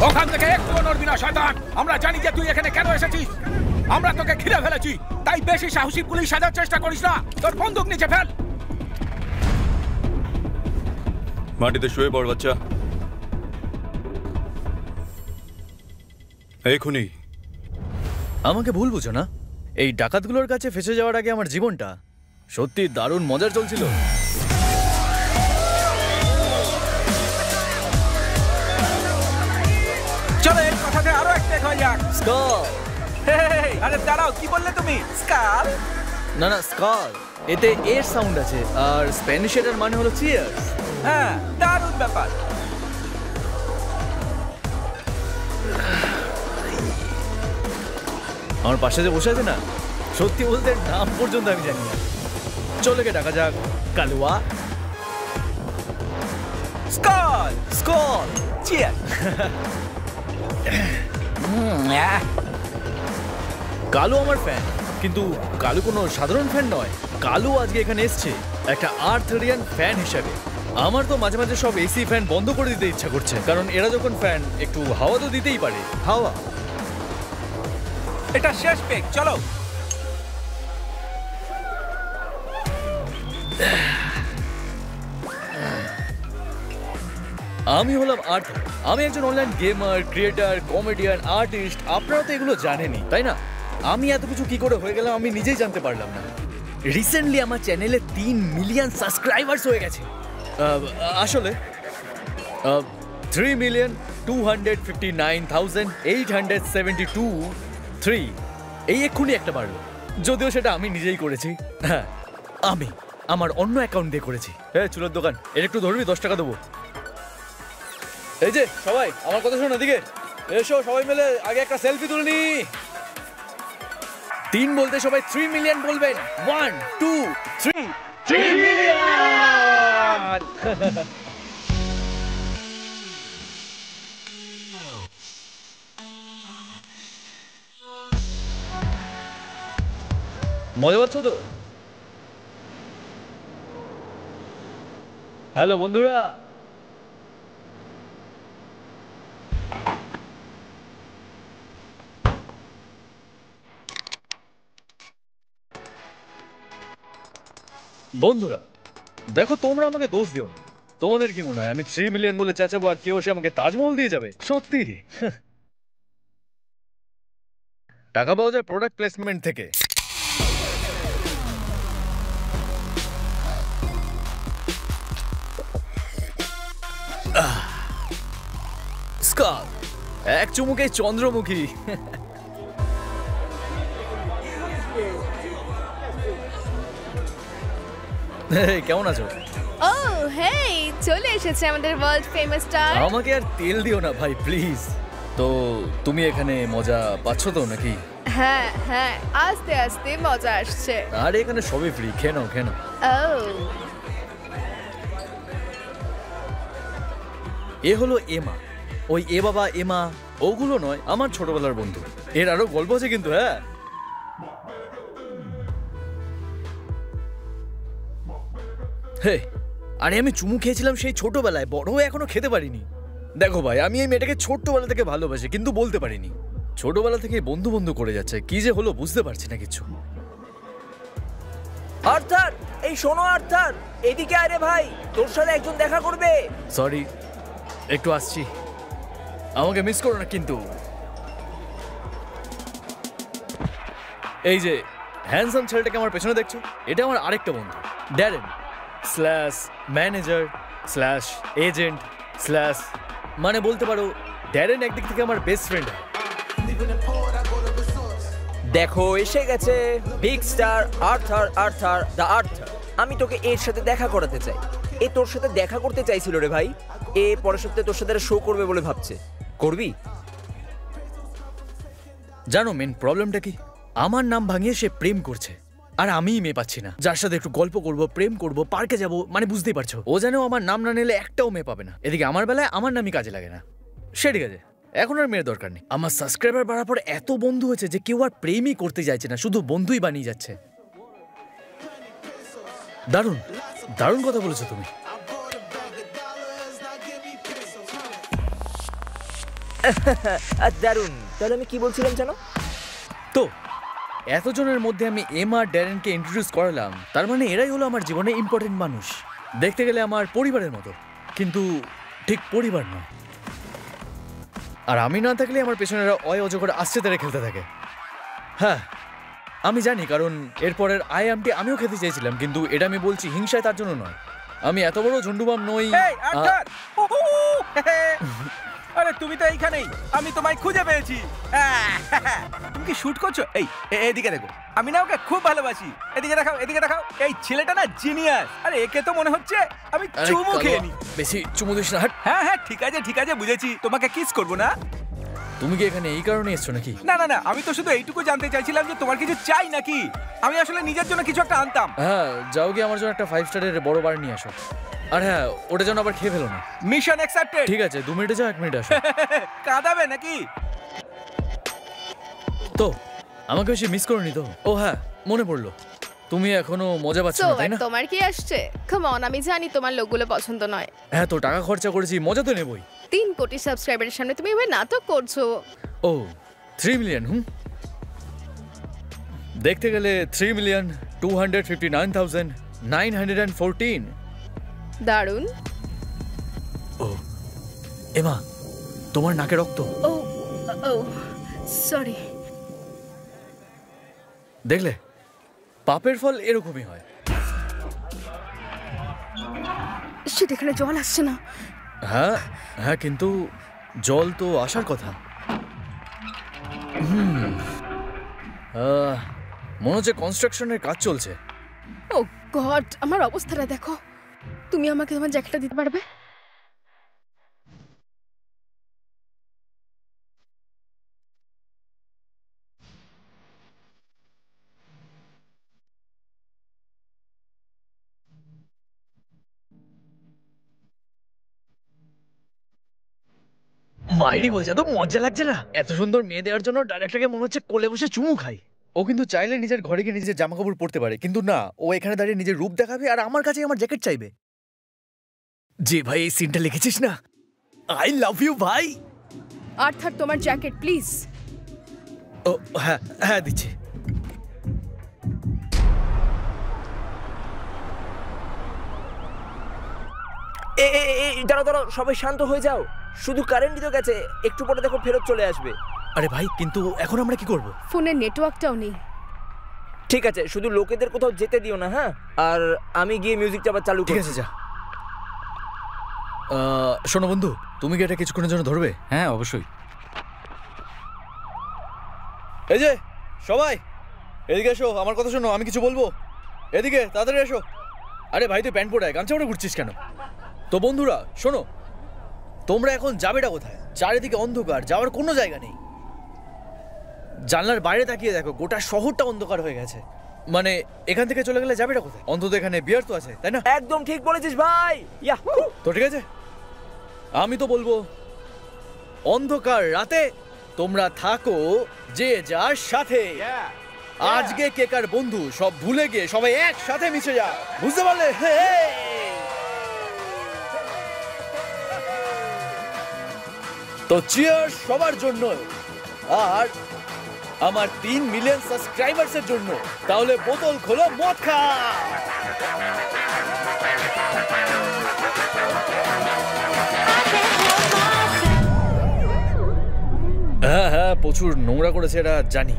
ওখান থেকে একটু নড়বি না শয়তান। আমরা জানি যে তুই এখানে কেন এসেছিস। আমরা তোকে ঘিরে ফেলেছি, তাই বেশি সাহসী পুলিশ সাজার চেষ্টা করিস না। তোর বন্দুক নিচে ফেল। মাটিতে শুয়ে পড় বাচ্চা। এখনই। আমাকে ভুল বুঝো না, এই ডাকাতগুলোর কাছে ফেসে যাওয়ার আগে আমার জীবনটা সত্যি দারুণ মজার চলছিল। চলো এর কথাতে আরো একটা হয়ে যাক। স্কাল। আরে দাঁড়াও, কি বললে তুমি? স্কাল? না না, স্কাল এতে এর সাউন্ড আছে, আর স্প্যানিশ এটার মানে হলো চিয়ার্স। হ্যাঁ, দারুণ ব্যাপার। আমার পাশে যে বসে আছে না, সত্যি বলতে নাম পর্যন্ত আমি জানি না। চলে গে ডাকা যাক কালুয়া। স্কল স্কল চিয়ার। কালু আমার ফ্যান, কিন্তু কালু কোনো সাধারণ ফ্যান নয়। কালু আজকে এখানে এসছে একটা আর্থারিয়ান ফ্যান হিসাবে। আমার তো মাঝে মাঝে সব এসি ফ্যান বন্ধ করে দিতে ইচ্ছা করছে, কারণ এরা যখন ফ্যান একটু হাওয়া তো দিতেই পারে। হাওয়া। এটা শেষ পেক, চলো। আমি হলাম আর্থার। আমি একজন online gamer, creator, comedian, artist. আপনারা তো এগুলো জানেনই, তাই না? আমি এত কিছু কি করে হয়ে গেলাম আমি নিজেই জানতে পারলাম না। রিসেন্টলি আমার চ্যানেলে 3 মিলিয়ন সাবস্ক্রাইবার্স হয়ে গেছে। আসলে 3,259,872 এই এক্ষুনি একটা বাড়লো, যদিও সেটা আমি নিজেই করেছি। হ্যাঁ, আমি আমার অন্য অ্যাকাউন্ট দিয়ে করেছি। হ্যাঁ, চুলোর দোকান, এর একটু ধরবি? 10 টাকা দেবো। এই যে সবাই আমার কথা শোনো, এদিকে এসো, সবাই মিলে আগে একটা সেলফি তুলে নি। 3 বলতে সবাই 3 মিলিয়ন বলবেন। 1 2 3 3 মিলিয়ন। মজা পাচ্ছ তো? হ্যালো বন্ধুরা, বন্ধুরা দেখো, তোমরা আমাকে দোষ দিও না। তোমাদের কি মনে হয় আমি 3 মিলিয়ন বলে চেঁচাবো আর কেউ এসে আমাকে তাজমহল দিয়ে যাবে? সত্যি টাকা পাওয়া যায় প্রোডাক্ট প্লেসমেন্ট থেকে। স্কাল এক চুমুকে চন্দ্রমুখী। কেমন আছো? ও হেই, চলে এসেছে আমাদের ওয়ার্ল্ড ফেমাস স্টার। আমাকে আর তেল দিও না ভাই, প্লিজ। তো তুমি এখানে মজা পাচ্ছ তো নাকি? হ্যাঁ হ্যাঁ, আস্তে আস্তে মজা আসছে। আর এখানে সবই ফ্রি, খেয়ে নাও খেয়ে নাও। এ হলো এমা। ওই এ বাবা এমা ওগুলো নয়, আমার ছোটবেলার বন্ধু। এর আরো গল্প আছে কিন্তু। হ্যাঁ, হে আরে আমি চুমু খেয়েছিলাম সেই ছোটবেলায়, বড় হয়ে এখনো খেতে পারিনি। দেখো ভাই, আমি এই মেয়েটাকে ছোট্টবেলা থেকে ভালোবাসি, কিন্তু বলতে পারিনি। ছোটবেলা থেকে বন্ধু বন্ধু করে যাচ্ছে, কি যে হলো বুঝতে পারছি না কিছু। আর্থার, এই শোনো আর্থার, এদিকে আরে ভাই, তোর সাথে একজন দেখা করবে। সরি, একটু আসছি, আমাকে মিস করো না কিন্তু। এই যে হ্যান্ডসাম ছেলেটাকে আমার পেছনে দেখছো, এটা আমার আরেকটা বন্ধু, Darren slash manager slash agent slash, মানে বলতে পারো ড্যারেন একদিক থেকে আমার বেস্ট ফ্রেন্ড। দেখো এসে গেছে big star Arthur, Arthur the author. আমি তোকে এর সাথে দেখা করাতে চাই। এ তোর সাথে দেখা করতে চাইছিল রে ভাই। এ পরের সপ্তাহে তোর সাথে শো করবে বলে ভাবছে। করবি? জানো মেন প্রবলেমটা কি? আমার নাম ভাঙিয়ে সে প্রেম করছে, আর আমিই মেয়ে পাচ্ছি না যার সাথে একটু গল্প করব, প্রেম করব, পার্কে যাব, মানে বুঝতেই পারছো। ও যেন আমার নাম না নিলে একটাও মেয়ে পাবে না। এদিকে আমার বেলায় আমার নামই কাজে লাগে না। সে ঠিক আছে, এখন আর মেয়ের দরকার নেই। আমার সাবস্ক্রাইবার বাড়ার পর এত বন্ধু হয়েছে যে কেউ আর প্রেমই করতে চাইছে না, শুধু বন্ধুই বানিয়ে যাচ্ছে। দারুণ দারুণ কথা বলেছো তুমি। দারুণ। তাহলে আমি কি বলছিলাম জানো? তো এতজনের মধ্যে আমি এম আর ড্যারেনকে ইন্ট্রোডিউস করালাম, তার মানে এরাই হলো আমার জীবনে ইম্পর্টেন্ট মানুষ। দেখতে গেলে আমার পরিবারের মতো, কিন্তু ঠিক পরিবার নয়। আর আমি না থাকলে আমার পেছনে এরা অজগর আসছে তারা খেলতে থাকে। হ্যাঁ আমি জানি, কারণ এরপরের আমটি আমিও খেতে চেয়েছিলাম, কিন্তু এটা আমি বলছি হিংসায় তার জন্য নয়। আমি এত বড় ঝন্ডুবাম নই। এই আর্থার! আরে তুমি তো এইখানেই, আমি তোমায় খুঁজে পেয়েছি। তুমি কি শুট করছো? এদিকে দেখো, আমি না ওকে খুব ভালোবাসি। এদিকে দেখাও, এদিকে দেখাও। এই ছেলেটা না জিনিয়াস। আরে একে তো মনে হচ্ছে আমি চুমু খেয়ে নি। বেশি চুমু দিস না, হাট। হ্যাঁ ঠিক আছে বুঝেছি। তোমাকে কিস করবো না। তুমি কি এখানে এই কারণে এসছো নাকি? না, আমি তো শুধু এইটুকু জানতে চাইছিলাম যে তোমার কিছু চাই নাকি। আমি আসলে নিজের জন্য কিছু একটা আনতাম। হ্যাঁ যাও গিয়ে আমার জন্য একটা 5 স্টারের বড় বার নিয়ে আসো। আর হ্যাঁ ওটা যেন আবার খেয়ে ফেলো না। Mission accepted. ঠিক আছে 2 মিনিটে যাও, 1 মিনিট আসো। কাঁদাবে নাকি? তো আমাকে বেশি মিস করনি তো? ও হ্যাঁ মনে পড়লো, তুমি এখনো মজা পাচ্ছ সো না তাই না? তোমার কি আসছে? কাম অন, আমি জানি তোমার লোকগুলো পছন্দ নয়। হ্যাঁ তো টাকা খরচা করেছি, মজা তো নেবই। 3 কোটি সাবস্ক্রাইবারের সামনে তুমি এভাবে নাটক করছো। ও 3 মিলিয়ন। দেখতে গেলে 3,259,914। দারুণ। ও এমা, তোমার নাকে রক্ত। ও ও সরি। দেখলে পাপের ফল এরকমই হয়। সেটা এখানে জল আসছে না। হ্যাঁ হ্যাঁ কিন্তু জল তো আসার কথা। মনে হচ্ছে কনস্ট্রাকশনের কাজ চলছে। ও গড, আমার অবস্থাটা দেখো। তুমি আমাকে তোমার জ্যাকেটটা দিতে পারবে? মাইরি বলছে, তো মজা লাগছে না? এত সুন্দর মেয়ে দেওয়ার জন্য ডাইরেক্টরকে মনে হচ্ছে কোলে বসে চুমু খাই। ও কিন্তু চাইলে নিজের ঘরে গিয়ে নিজের জামা কাপড় পরতে পারে, কিন্তু না, ও এখানে দাঁড়িয়ে নিজের রূপ দেখাবে আর আমার কাছে আমার জ্যাকেট চাইবে। যে ভাই এই সিনটা লিখেছিস না, আই লাভ ইউ ভাই। আর্থার তোমার জ্যাকেট প্লিজ। ও হ্যাঁ হ্যাঁ দিচ্ছি। দাঁড়াও, সবাই শান্ত হয়ে যাও। শুধু কারেন্টই তো গেছে, একটু পরে দেখো ফেরত চলে আসবে। আরে ভাই কিন্তু এখন আমরা কি করব? ফোনের নেটওয়ার্কটাও নেই। ঠিক আছে, শুধু লোকেদের কোথাও যেতে দিও না, হ্যাঁ? আর আমি গিয়ে মিউজিকটা আবার চালু ঠিক করছি। আছে যা। শোনো বন্ধু, তুমি কি এটা কিছুক্ষণের জন্য ধরবে? হ্যাঁ অবশ্যই। এই যে সবাই এদিকে এসো, আমার কথা শোনো, আমি কিছু বলবো। এদিকে তাড়াতাড়ি এসো। আরে ভাই তুই প্যান্ট পরে আয়, গামছা পরে ঘুরছিস কেন? তো বন্ধুরা শোনো, তোমরা এখন যাবেটা কোথায়? চারিদিকে অন্ধকার, যাওয়ার কোনো জায়গা নেই। জানলার বাইরে তাকিয়ে দেখো, গোটা শহরটা অন্ধকার হয়ে গেছে। মানে এখান থেকে চলে গেলে যাবেটা কোথায়? অন্তত এখানে বিয়ার তো আছে, তাই না? একদম ঠিক বলেছিস ভাই। ইয়াহু! তো ঠিক আছে, আমি তো বলবো অন্ধকার রাতে তোমরা থাকো যে যার সাথে। আজকে কেকার বন্ধু সব ভুলে গিয়ে সবাই একসাথে মিশে যা, বুঝতে পারলে? তো চিয়ার্স সবার জন্য, আর আমার 3 মিলিয়ন সাবস্ক্রাইবার্সের জন্য। তাহলে বোতল খোলো, মদ খা। হ্যাঁ হ্যাঁ প্রচুর নোংরা করেছে এটা জানি।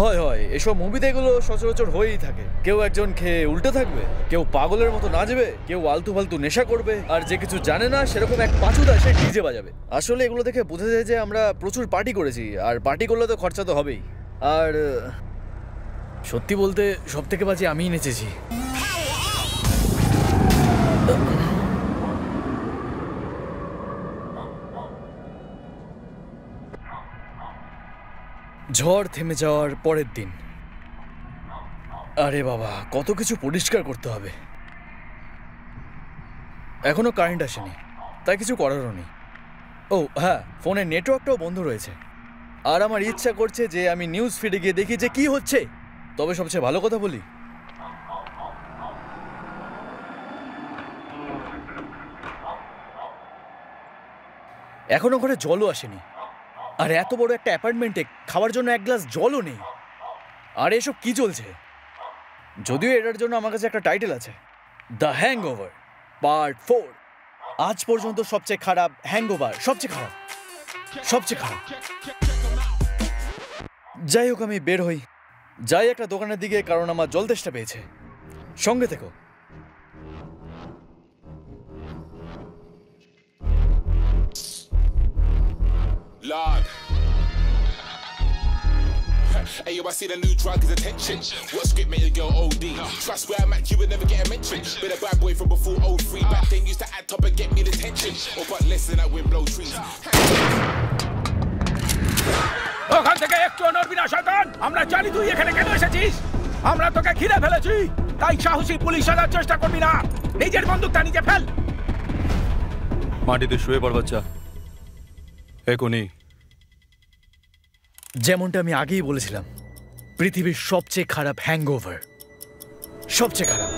হয় হয়, এসব মুভিতে এগুলো সচরাচর হয়েই থাকে। কেউ একজন খেয়ে উল্টে থাকবে, কেউ পাগলের মতো নাচবে, কেউ আলতু ফালতু নেশা করবে, আর যে কিছু জানে না সেরকম এক পাঁচুদা সে ডিজে বাজাবে। আসলে এগুলো দেখে বোঝা যায় যে আমরা প্রচুর পার্টি করেছি, আর পার্টি করলে তো খরচা তো হবেই। আর সত্যি বলতে সব থেকে বাজে আমিই নেচেছি। ঝড় থেমে যাওয়ার পরের দিন। আরে বাবা, কত কিছু পরিষ্কার করতে হবে। এখনো কারেন্ট আসেনি, তাই কিছু করারও নেই। ও হ্যাঁ, ফোনের নেটওয়ার্কটাও বন্ধ রয়েছে। আর আমার ইচ্ছা করছে যে আমি নিউজ ফিডে গিয়ে দেখি যে কি হচ্ছে। তবে সবচেয়ে ভালো কথা বলি, এখনো ঘরে জলও আসেনি। আর এত বড় একটা অ্যাপার্টমেন্টে খাওয়ার জন্য এক গ্লাস জলও নেই। আর এসব কি চলছে? যদিও এটার জন্য আমার কাছে একটা টাইটেল আছে, দ্য হ্যাংওভার পার্ট 4। আজ পর্যন্ত সবচেয়ে খারাপ হ্যাংওভার, সবচেয়ে খারাপ, সবচেয়ে খারাপ। যাই হোক, আমি বের হই, যাই একটা দোকানের দিকে, কারণ আমার জল তেষ্টা পেয়েছে। সঙ্গে থেকো। Lord. Hey yo, I see the new drug is attention. What script made your girl OD? Trust where I'm at, you would never get a mention. Been a bad boy from before 03. Back then used to add top and get me the tension. Or but less than that wind blow trees. ওখান থেকে একটু নড়বি না শয়তান। আমরা জানি তুই এখানে কেন এসেছিস। আমরা তোকে ঘিরে ফেলেছি, তাই সাহসী পুলিশ সাজার চেষ্টা করবি না। নিজের বন্দুকটা নিজে ফেল। মাটিতে শুয়ে পড় বাচ্চা, এখনই। যেমনটা আমি আগেই বলেছিলাম, পৃথিবীর সবচেয়ে খারাপ হ্যাংওভার, সবচেয়ে খারাপ।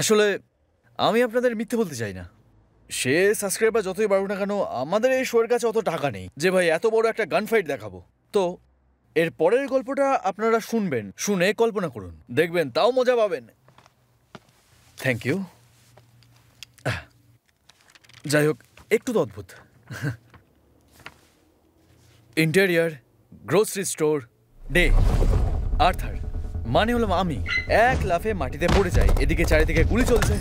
আসলে আমি আপনাদের মিথ্যে বলতে চাই না। সে সাবস্ক্রাইবার যতই বাড়ুক না কেন, আমাদের এই শোয়ের কাছে অত টাকা নেই যে ভাই এত বড় একটা গান ফাইট দেখাবো। তো এর পরের গল্পটা আপনারা শুনবেন, শুনে কল্পনা করুন, দেখবেন তাও মজা পাবেন। Thank you. যাই হোক, একটু তো অদ্ভুত। Interior, grocery store, day. Arthur মানে হলাম আমি। এক লাফে মাটিতে পড়ে যাই। এদিকে চারিদিকে গুলি চলছে।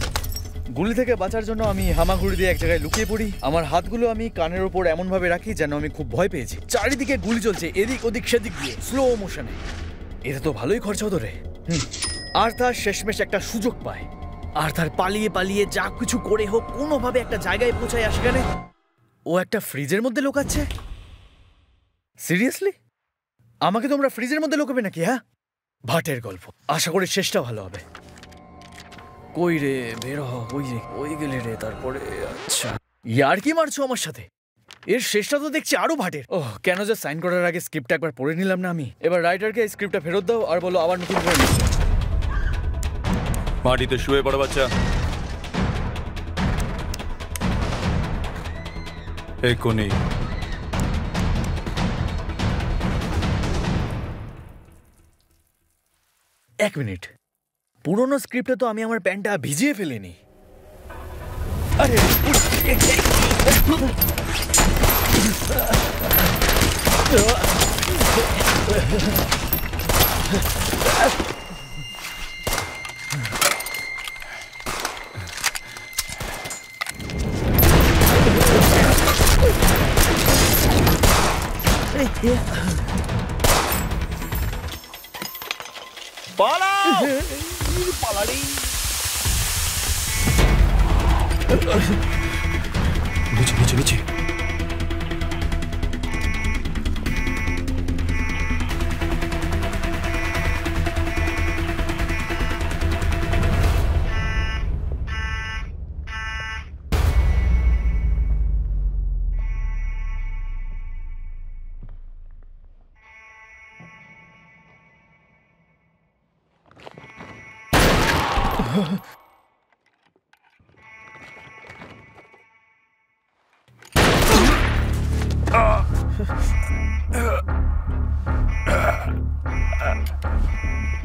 গুলি থেকে বাঁচার জন্য আমি হামাগুড়ি দিয়ে এক জায়গায় লুকিয়ে পড়ি। আমার হাতগুলো আমি কানের ওপর এমন ভাবে রাখি যেন আমি খুব ভয় পেয়েছি। চারিদিকে গুলি চলছে, এদিক ওদিক সেদিক দিয়ে, স্লো মোশনে। এতে তো ভালোই খরচা হতো রে। আর্থার শেষমেশ একটা সুযোগ পায়। আর্থার পালিয়ে পালিয়ে যা কিছু করে হোক কোনোভাবে একটা জায়গায় পৌঁছায়। আর সেখানে ও একটা ফ্রিজের মধ্যে লুকাচ্ছে। সিরিয়াসলি? আমাকে তোমরা ফ্রিজের মধ্যে লুকাবে নাকি? হ্যাঁ, ভাটের গল্প। আশা করি শেষটা ভালো হবে। কই রে, বের হ। ওই রে, ওই গেলে রে। তারপরে আচ্ছা, ইয়ার কি মারছো আমার সাথে? এর শেষটা তো দেখছি আরো ভাটের। ওহ, কেন যে সাইন করার আগে স্ক্রিপ্টটা একবার পড়ে নিলাম না আমি। এবার রাইটারকে এই স্ক্রিপ্টটা ফেরত দাও আর বলো আবার নতুন করে লিখতে। মাটিতে শুয়ে পড় বাচ্চা, এখনই। এক মিনিট, পুরোনো স্ক্রিপ্টে তো আমি আমার প্যান্টটা ভিজিয়ে ফেলিনি। আরে নিচে নিচে নিচে।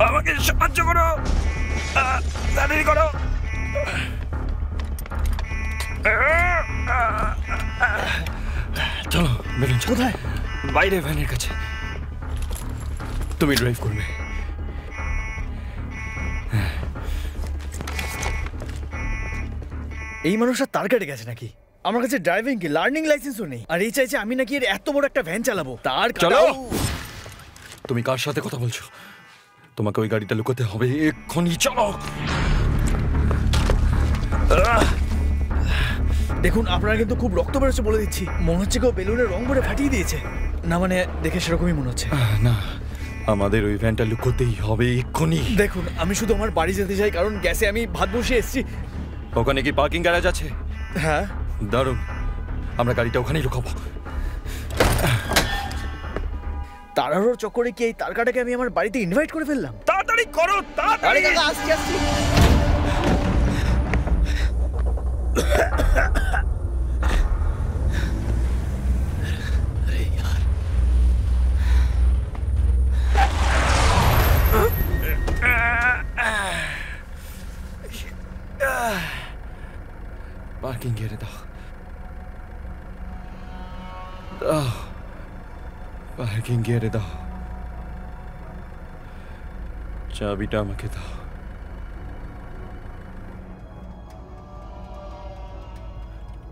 আমাকে সাহায্য করো, তাড়াতাড়ি করো। চলো বেরোন। কোথায়? বাইরে, ভ্যানের কাছে। তুমি ড্রাইভ করবে। এই মানুষটা তার কেটে গেছে নাকি? আমার কাছে ড্রাইভিং কি লার্নিং লাইসেন্সও নেই, আর এই চাইছে আমি নাকি এর এত বড় একটা ভ্যান চালাবো। তার চলো। তুমি কার সাথে কথা বলছো? তোমাকে ওই গাড়িটা লুকোতে হবে এক্ষুনি। চলো। দেখুন, আপনারা কিন্তু খুব রক্ত বেরোচ্ছে বলে দিচ্ছি। মনে হচ্ছে কেউ বেলুনের রং ভরে ফাটিয়ে দিয়েছে। না মানে দেখে সেরকমই মনে হচ্ছে। না, আমাদের ওই ভ্যানটা লুকোতেই হবে এক্ষুনি। দেখুন, আমি শুধু আমার বাড়ি যেতে চাই, কারণ গ্যাসে আমি ভাত বসিয়ে এসেছি। ওখানে কি পার্কিং গ্যারেজ আছে? হ্যাঁ। দারুণ, আমরা গাড়িটা ওখানেই লুকাবো। তাড়াহুড়োর চক্করে কি এই তারকাটাকে আমি আমার বাড়িতে ইনভাইট করে ফেললাম? তাড়াতাড়ি করো, তাড়াতাড়ি। আরে কাকা, আসছি আসছি। পার্কিং গেড়ে দাও, পার্কিং গেড়ে দাও। চাবিটা আমাকে দাও।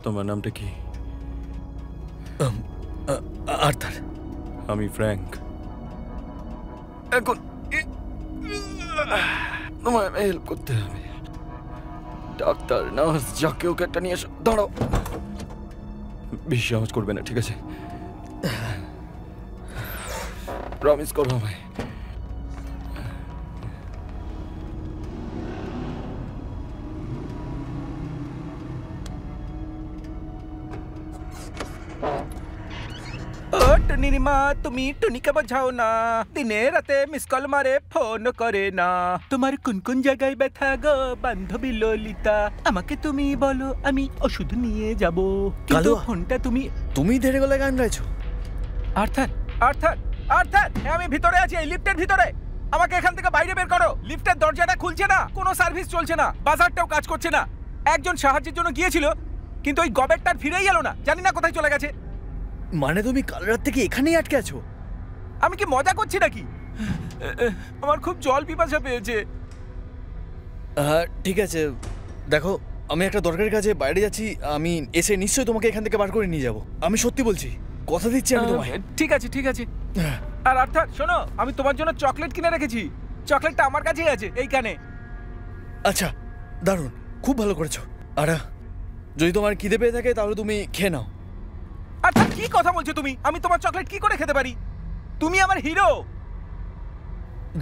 তোমার নামটা কি? আর্থার। আমি ফ্র্যাঙ্ক। এখন তোমায় হেল্প করতে হবে। ডাক্তার, নার্স, যাকে ওকে একটা নিয়ে এসো। দাঁড়াও, বেশি আওয়াজ করবে না, ঠিক আছে? প্রমিস করো আমায়। টুনিমা, তুমি টুনিকে বোঝাও না, দিনে রাতে মিস কল মারে, ফোন করে না। তোমার কোন কোন জায়গায় ব্যথা গো বান্ধবী ললিতা, আমাকে তুমি বলো, আমি ওষুধ নিয়ে যাব। কিন্তু কালুয়া। ফোনটা তুমি তুমি ধীরে গলায় গান গাইছো? আর্থার, আর্থার, আর্থার, আমি ভিতরে আছি, এই লিফটের ভিতরে। আমাকে এখান থেকে বাইরে বের করো। লিফটের দরজাটা খুলছে না, কোনো সার্ভিস চলছে না, বাজারটাও কাজ করছে না। একজন সাহায্যের জন্য গিয়েছিল, কিন্তু ওই গবেটটার ফিরেই এলো না, জানি না কোথায় চলে গেছে। মানে তুমি কাল রাত থেকে এখানেই আটকে আছো? আমি কি মজা করছি নাকি? আমার খুব জল পিপাসা পেয়েছে। ঠিক আছে, দেখো, আমি একটা দরকারি কাজে বাইরে যাচ্ছি। আমি এসে নিশ্চয়ই তোমাকে এখান থেকে বার করে নিয়ে যাব। আমি সত্যি বলছি, কথা দিচ্ছি আমি তোমায়। ঠিক আছে, ঠিক আছে। আর অর্থাৎ শোনো, আমি তোমার জন্য চকলেট কিনে রেখেছি। চকলেটটা আমার কাছেই আছে, এইখানে। আচ্ছা, দারুণ, খুব ভালো করেছো। আর যদি তোমার খিদে পেয়ে থাকে তাহলে তুমি খেয়ে নাও। আচ্ছা, কি কথা বলছো তুমি? আমি তোমার চকলেট কি করে খেতে পারি? তুমি আমার হিরো।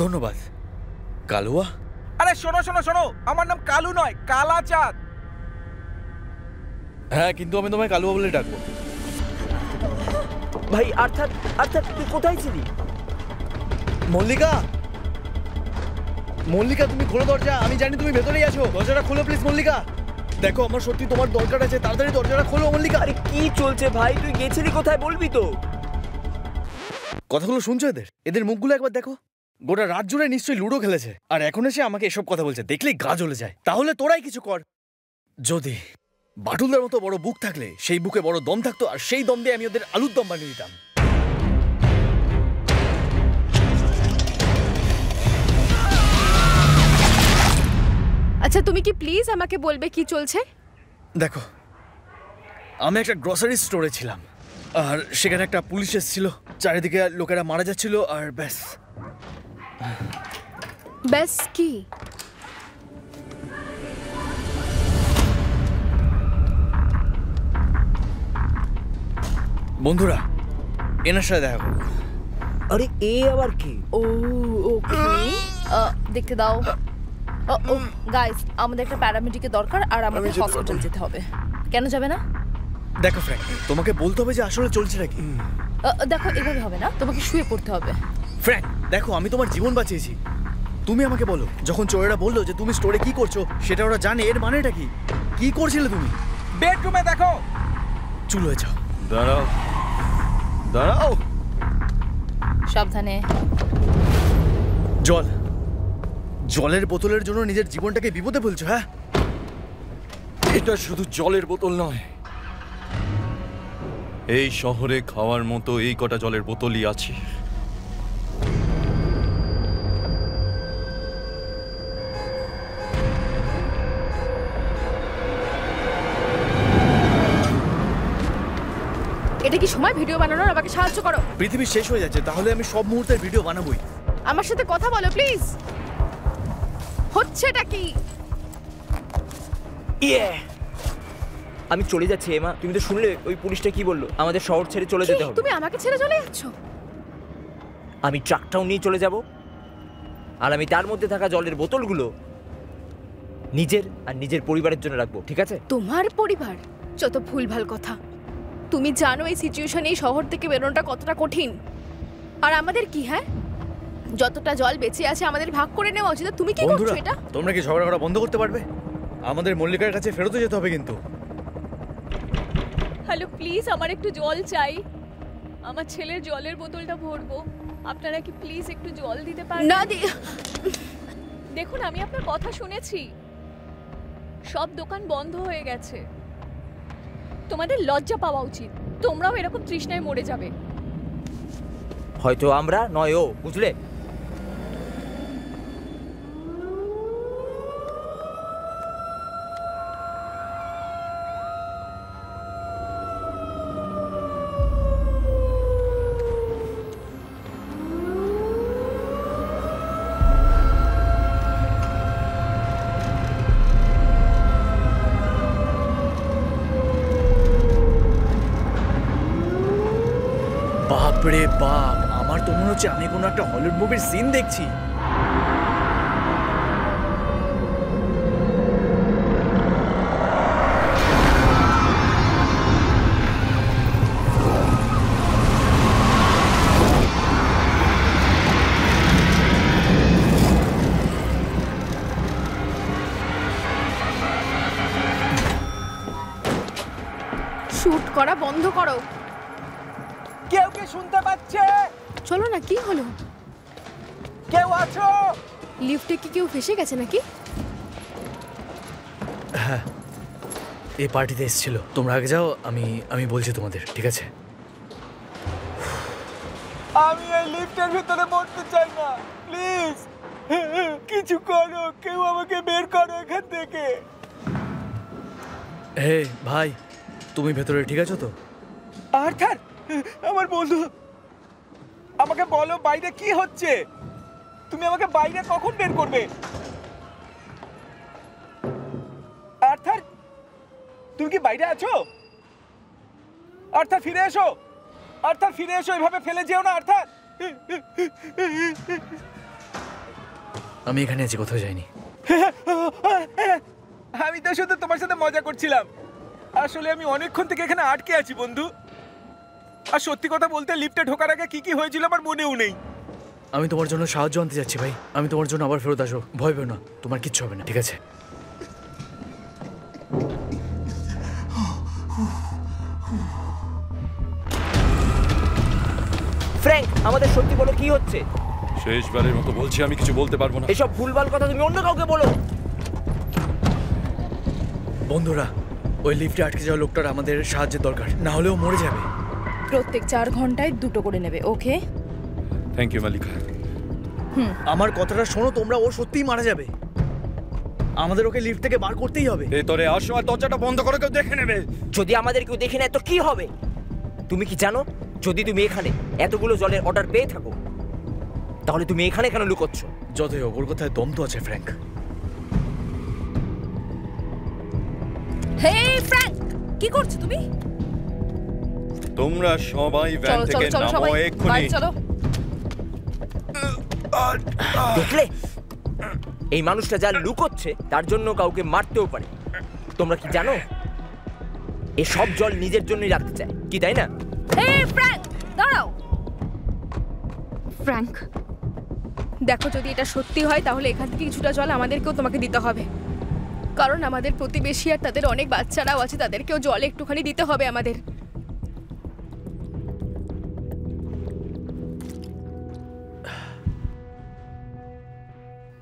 ধন্যবাদ কালুয়া। আরে শোনো শোনো শোনো, আমার নাম কালু নয়, কালাচাঁদ। হ্যাঁ, কিন্তু আমি তোমায় কালুয়া বলে ডাকবো। ভাই অর্থাৎ অর্থাৎ তুই কোথায় ছিলি? মল্লিকা, মল্লিকা, তুমি খোলো দরজা। আমি জানি তুমি ভেতরেই আছো। দরজাটা খোলো প্লিজ মল্লিকা। দেখো, আমার সত্যি তোমার দরকার আছে, তাড়াতাড়ি দরজাটা খোলো মল্লিকা। আরে কি চলছে ভাই? তুই গেছিলি কোথায় বলবি তো? কথাগুলো শুনছো এদের? এদের মুখগুলো একবার দেখো। গোটা রাত জুড়ে নিশ্চয়ই লুডো খেলেছে, আর এখন এসে আমাকে এসব কথা বলছে। দেখলেই গা জ্বলে যায়। তাহলে তোরাই কিছু কর। যদি বাটুলদের মতো বড় বুক থাকলে সেই বুকে বড় দম থাকতো, আর সেই দম দিয়ে আমি ওদের আলুর দম বানিয়ে দিতাম। আচ্ছা, তুমি কি প্লিজ আমাকে বলবে কি চলছে? দেখো, আমি একটা গ্রসারি স্টোরে ছিলাম, আর সেখানে একটা পুলিশ এসেছিল। চারিদিকে লোকেরা মারা যাচ্ছিল, আর ব্যাস। ব্যাস কি? বন্ধুরা, এনার সাথে দেখা করো। আরে এ আবার কি? ও ওকে, দেখতে দাও। ও গাইস, আমাদের একটা প্যারামেডিকের দরকার, আর আমাদের হসপিটাল যেতে হবে। কেন যাবে না? দেখো ফ্র্যাঙ্ক, তোমাকে বলতে হবে যে আসলে চলছে নাকি। দেখো, এভাবে হবে না, তোমাকে শুয়ে পড়তে হবে। ফ্র্যাঙ্ক, দেখো, আমি তোমার জীবন বাঁচিয়েছি। তুমি আমাকে বলো, যখন চোরেরা বললো যে তুমি স্টোরে কি করছো, সেটা ওরা জানে। এর মানেটা কি? কি করছিলে তুমি? বেডরুমে দেখো। চুল হয়ে যাও। দাঁড়াও, দাঁড়াও। সাবধানে। জল, জলের বোতলের জন্য নিজের জীবনটাকে বিপদে ফেলছো? হ্যাঁ, এটা শুধু জলের বোতল নয়, এই শহরে খাওয়ার মতো এই কটা জলের বোতলই আছে। এটা কি সময় ভিডিও বানানোর? আমাকে সাহায্য করো। পৃথিবী শেষ হয়ে যাচ্ছে, তাহলে আমি সব মুহূর্তের ভিডিও বানাবোই। আমার সাথে কথা বলো প্লিজ। হচ্ছেটা কি? ইয়ে, আমি চলে যাচ্ছি। এমা, তুমি তো শুনলে ওই পুলিশটা কি বললো? আমাদের শহর ছেড়ে চলে যেতে হবে। তুমি আমাকে ছেড়ে চলে যাচ্ছ? আমি ট্রাকটাও নিয়ে চলে যাব, আর আমি তার মধ্যে থাকা জলের বোতলগুলো নিজের আর নিজের পরিবারের জন্য রাখবো, ঠিক আছে? তোমার পরিবার? যত ভুলভাল কথা। তুমি জানো এই সিচুয়েশনে এই শহর থেকে বেরোনোটা কতটা কঠিন। আর আমাদের কি, হ্যাঁ, যতটা জল বেঁচে আছে আমাদের ভাগ করে নেওয়া উচিত। তুমি কি করছো এটা? তোমরা কি ঝগড়া করা বন্ধ করতে পারবে? আমাদের মল্লিকার কাছে ফেরত যেতে হবে কিন্তু। হ্যালো, প্লিজ আমার একটু জল চাই। আমার ছেলের জলের বোতলটা ভরবো। আপনারা কি প্লিজ একটু জল দিতে পারেন? না দেখুন, আমি আপনার কথা শুনেছি, সব দোকান বন্ধ হয়ে গেছে। তোমাদের লজ্জা পাওয়া উচিত। তোমরাও এরকম তৃষ্ণায় মরে যাবে। হয়তো আমরা নয় ও, বুঝলে? বাপরে বাপ, আমার তো মনে হচ্ছে আমি কোনো একটা হলিউড মুভির সিন দেখছি। শুট করা বন্ধ করো। কেউ কি শুনতে পাচ্ছে? চলো না, কি হলো? কেউ আছো? লিফটে কি কেউ ফেসে গেছে নাকি? হ্যাঁ, এই পার্টিতে এসেছিল। তোমরা আগে যাও, আমি বলছি তোমাদের, ঠিক আছে? আমি এই লিফটের ভিতরে মরতে চাই না, প্লিজ কিছু করো, কেউ আমাকে বের করো এখান থেকে। হে ভাই, তুমি ভেতরে ঠিক আছো তো? আর্থার, আমার বন্ধু, আমাকে বলো বাইরে কি হচ্ছে? তুমি আমাকে বাইরে কখন বের করবে? আর্থার, তুমি কি বাইরে আছো? আর্থার ফিরে এসো, আর্থার ফিরে এসো, এভাবে ফেলে যেও না আর্থার। আমি এখানে আছি, কোথাও যাইনি। আমি তো শুধু তোমার সাথে মজা করছিলাম। আসলে আমি অনেকক্ষণ থেকে এখানে আটকে আছি বন্ধু। আর সত্যি কথা বলতে লিফটে ঢোকার আগে কি কি হয়েছিল আমার মনেও নেই। আমি তোমার জন্য সাহায্য আনতে যাচ্ছি ভাই। আমি তোমার জন্য আবার ফেরত আসবো, ভয় পেও না, তোমার কিচ্ছু হবে না, ঠিক আছে? ফ্র্যাঙ্ক, আমাদের সত্যি বলো কি হচ্ছে? শেষবারের মতো বলছি, আমি কিছু বলতে পারবো না। এসব ভুলভাল কথা তুমি অন্য কাউকে বলো। বন্ধুরা, ওই লিফটে আটকে যাওয়া লোকটার আমাদের সাহায্যের দরকার, না হলেও মরে যাবে। প্রত্যেক 4 ঘন্টায় 2টো করে নেবে, ওকে? থ্যাংক ইউ মালিকা। আমার কথাটা শোনো তোমরা, ও সত্যিই মারা যাবে। আমাদের ওকে লিফট থেকে বার করতেই হবে। ভেতরে আসো আর দরজাটা বন্ধ করে কেউ দেখে নেবে। যদি আমাদের কেউ দেখে নেয় তো কি হবে? তুমি কি জানো, যদি তুমি এখানে এতগুলো জলের অর্ডার পেয়ে থাকো, তাহলে তুমি এখানে কেন লুকোচ্ছ? যতই হোক, ওর কথায় দম তো আছে ফ্র্যাঙ্ক। হে ফ্র্যাঙ্ক, কি করছো তুমি? তোমরা সবাই ভ্যান চলো থেকে চলো চলো, নামো সবাই এক্ষুনি। বাইরে চলো। দেখলে, এই মানুষটা যা লুকোচ্ছে তার জন্য কাউকে মারতেও পারে। তোমরা কি জানো, এই সব জল নিজের জন্যই রাখতে চায়, কি তাই না? হে ফ্র্যাঙ্ক, দাঁড়াও। ফ্র্যাঙ্ক, দেখো, যদি এটা সত্যি হয় তাহলে এখান থেকে কিছুটা জল আমাদেরকেও তোমাকে দিতে হবে। কারণ আমাদের প্রতিবেশী আর তাদের অনেক বাচ্চারাও আছে, তাদেরকেও জল একটুখানি দিতে হবে আমাদের।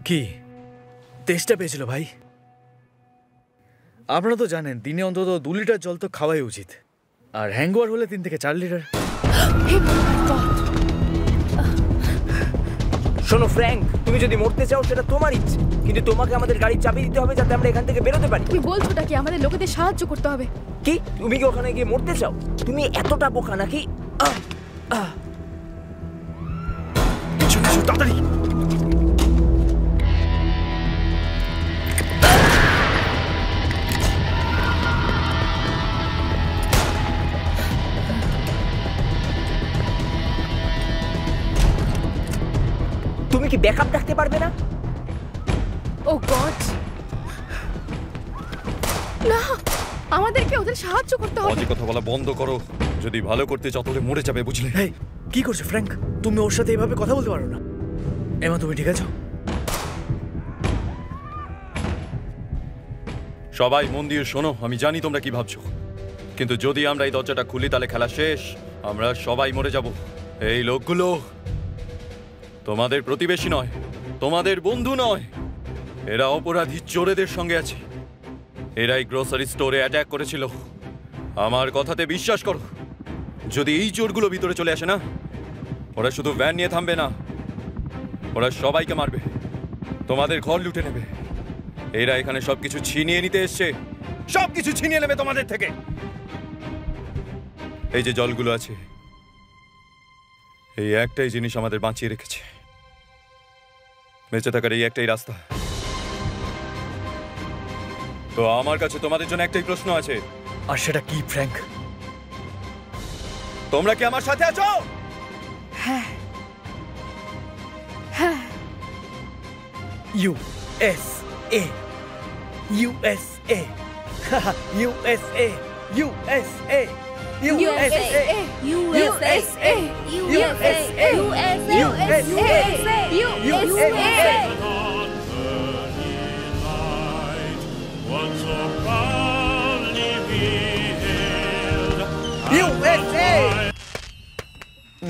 কি তেষ্টা পেয়েছিল ভাই? আপনারা তো জানেন, দিনে অন্তত 2 লিটার জল তো খাওয়াই উচিত, আর হ্যাংওভার হলে 3 থেকে 4 লিটার। শোনো ফ্র্যাঙ্ক, তুমি যদি মরতে চাও সেটা তোমার ইচ্ছে, কিন্তু তোমাকে আমাদের গাড়ির চাবি দিতে হবে যাতে আমরা এখান থেকে বেরোতে পারি। তুমি বলছোটা কি? আমাদের লোকেদের সাহায্য করতে হবে। কি তুমি কি ওখানে গিয়ে মরতে চাও? তুমি এতটা বোকা নাকি? তাড়াতাড়ি। কি ব্যাকআপ রাখতে পারবে না? ও গড, না, আমাদেরকে ওদের সাহায্য করতে হবে। বাজে কথা বলা বন্ধ করো। যদি ভালো করতে চাও তাহলে মরে যাবে, বুঝলে? হেই, কি করছো ফ্র্যাঙ্ক? তুমি ওর সাথে এভাবে কথা বলতে পারো না। এমা, তুমি ঠিক আছো? সবাই মন দিয়ে শোনো, আমি জানি তোমরা কি ভাবছো, কিন্তু যদি আমরা এই দরজাটা খুলি তাহলে খেলা শেষ। আমরা সবাই মরে যাব। এই লোকগুলো তোমাদের প্রতিবেশী নয়, তোমাদের বন্ধু নয়, এরা অপরাধী চোরেদের সঙ্গে আছে। এরাই গ্রোসারি স্টোরে অ্যাটাক করেছিল। আমার কথাতে বিশ্বাস করো, যদি এই চোরগুলো ভিতরে চলে আসে না, ওরা শুধু ভ্যান নিয়ে থামবে না, ওরা সবাইকে মারবে, তোমাদের ঘর লুটে নেবে। এরা এখানে সবকিছু ছিনিয়ে নিতে এসছে, সবকিছু ছিনিয়ে নেবে তোমাদের থেকে। এই যে জলগুলো আছে, এই একটাই জিনিস আমাদের বাঁচিয়ে রেখেছে। বেঁচে থাকার এই একটাই রাস্তা। তো আমার কাছে তোমাদের জন্য একটাই প্রশ্ন আছে। আর সেটা কি ফ্র্যাঙ্ক? তোমরা কি আমার সাথে আছো? হ্যাঁ, হ্যাঁ। USA, USA, USA, USA,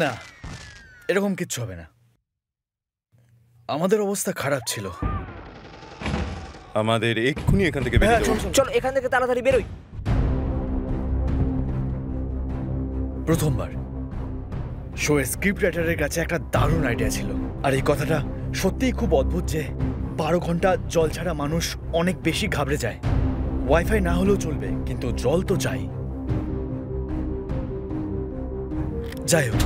না, এরকম কিচ্ছু হবে না। আমাদের অবস্থা খারাপ ছিল। আমাদের এক্ষুনি এখান থেকে বেরিয়ে যাও। চলো এখান থেকে তাড়াতাড়ি বেরোই। প্রথমবার শোয়ের স্ক্রিপ্ট রাইটারের কাছে একটা দারুণ আইডিয়া ছিল, আর এই কথাটা সত্যিই খুব অদ্ভুত যে 12 ঘন্টা জল ছাড়া মানুষ অনেক বেশি ঘাবড়ে যায়। ওয়াইফাই না হলেও চলবে, কিন্তু জল তো চাই। যাই হোক,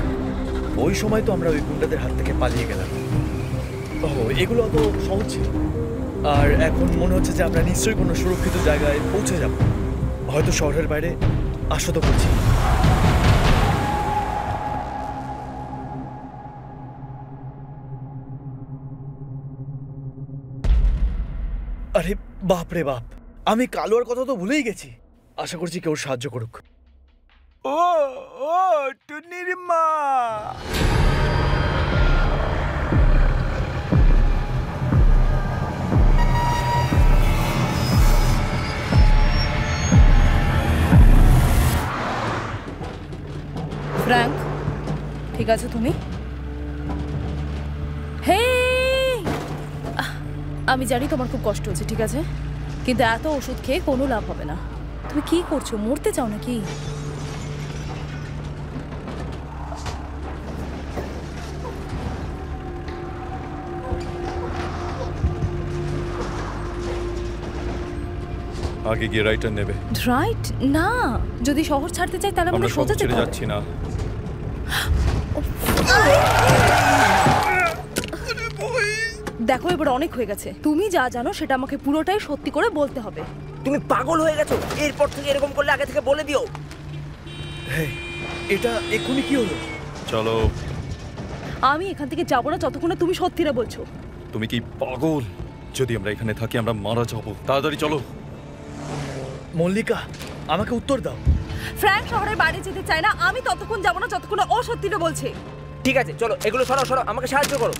ওই সময় তো আমরা ওই গুন্ডাদের হাত থেকে পালিয়ে গেলাম। এগুলো অত সহজ ছিল। আর এখন মনে হচ্ছে যে আমরা নিশ্চয়ই কোনো সুরক্ষিত জায়গায় পৌঁছে যাব, হয়তো শহরের বাইরে। আশা তো করছি। আরে বাপ রে বাপ, আমি কালোয়ার কথা তো ভুলেই গেছি। আশা করছি কেউ সাহায্য করুক। ও ও টুনির মা, ফ্র্যাঙ্ক, ঠিক আছে তুমি? হে, আমি জানি তোমার খুব কষ্ট হচ্ছে, ঠিক আছে, কিন্তু এত ওষুধ খেয়ে কোনো লাভ হবে না। তুমি কি করছো? মরতে চাও নাকি? আগে গিয়ে রাইটার নেবে। রাইট না, যদি শহর ছাড়তে চাই তাহলে আমরা আমাদের সব সোজা ছেড়ে যেতে হবে। যাচ্ছি না। দেখো, এবার অনেক হয়ে গেছে। তুমি যা জানো সেটা আমাকে পুরোটাই সত্যি করে বলতে হবে। তুমি পাগল হয়ে গেছো? এরপর থেকে এরকম করলে আগে থেকে বলে দিও। হেই, এটা এক্ষুনি কি হলো? চলো। আমি এখান থেকে যাবো না যতক্ষণ না তুমি সত্যিটা বলছো। তুমি কি পাগল? যদি আমরা এখানে থাকি আমরা মারা যাবো। তাড়াতাড়ি চলো। মল্লিকা, আমাকে উত্তর দাও। ফ্র্যাঙ্ক শহরের বাইরে যেতে চায় না, আমি ততক্ষণ যাবো না যতক্ষণ না ও সত্যিটা বলছে। ঠিক আছে, চলো এগুলো সরাও সরাও, আমাকে সাহায্য করো।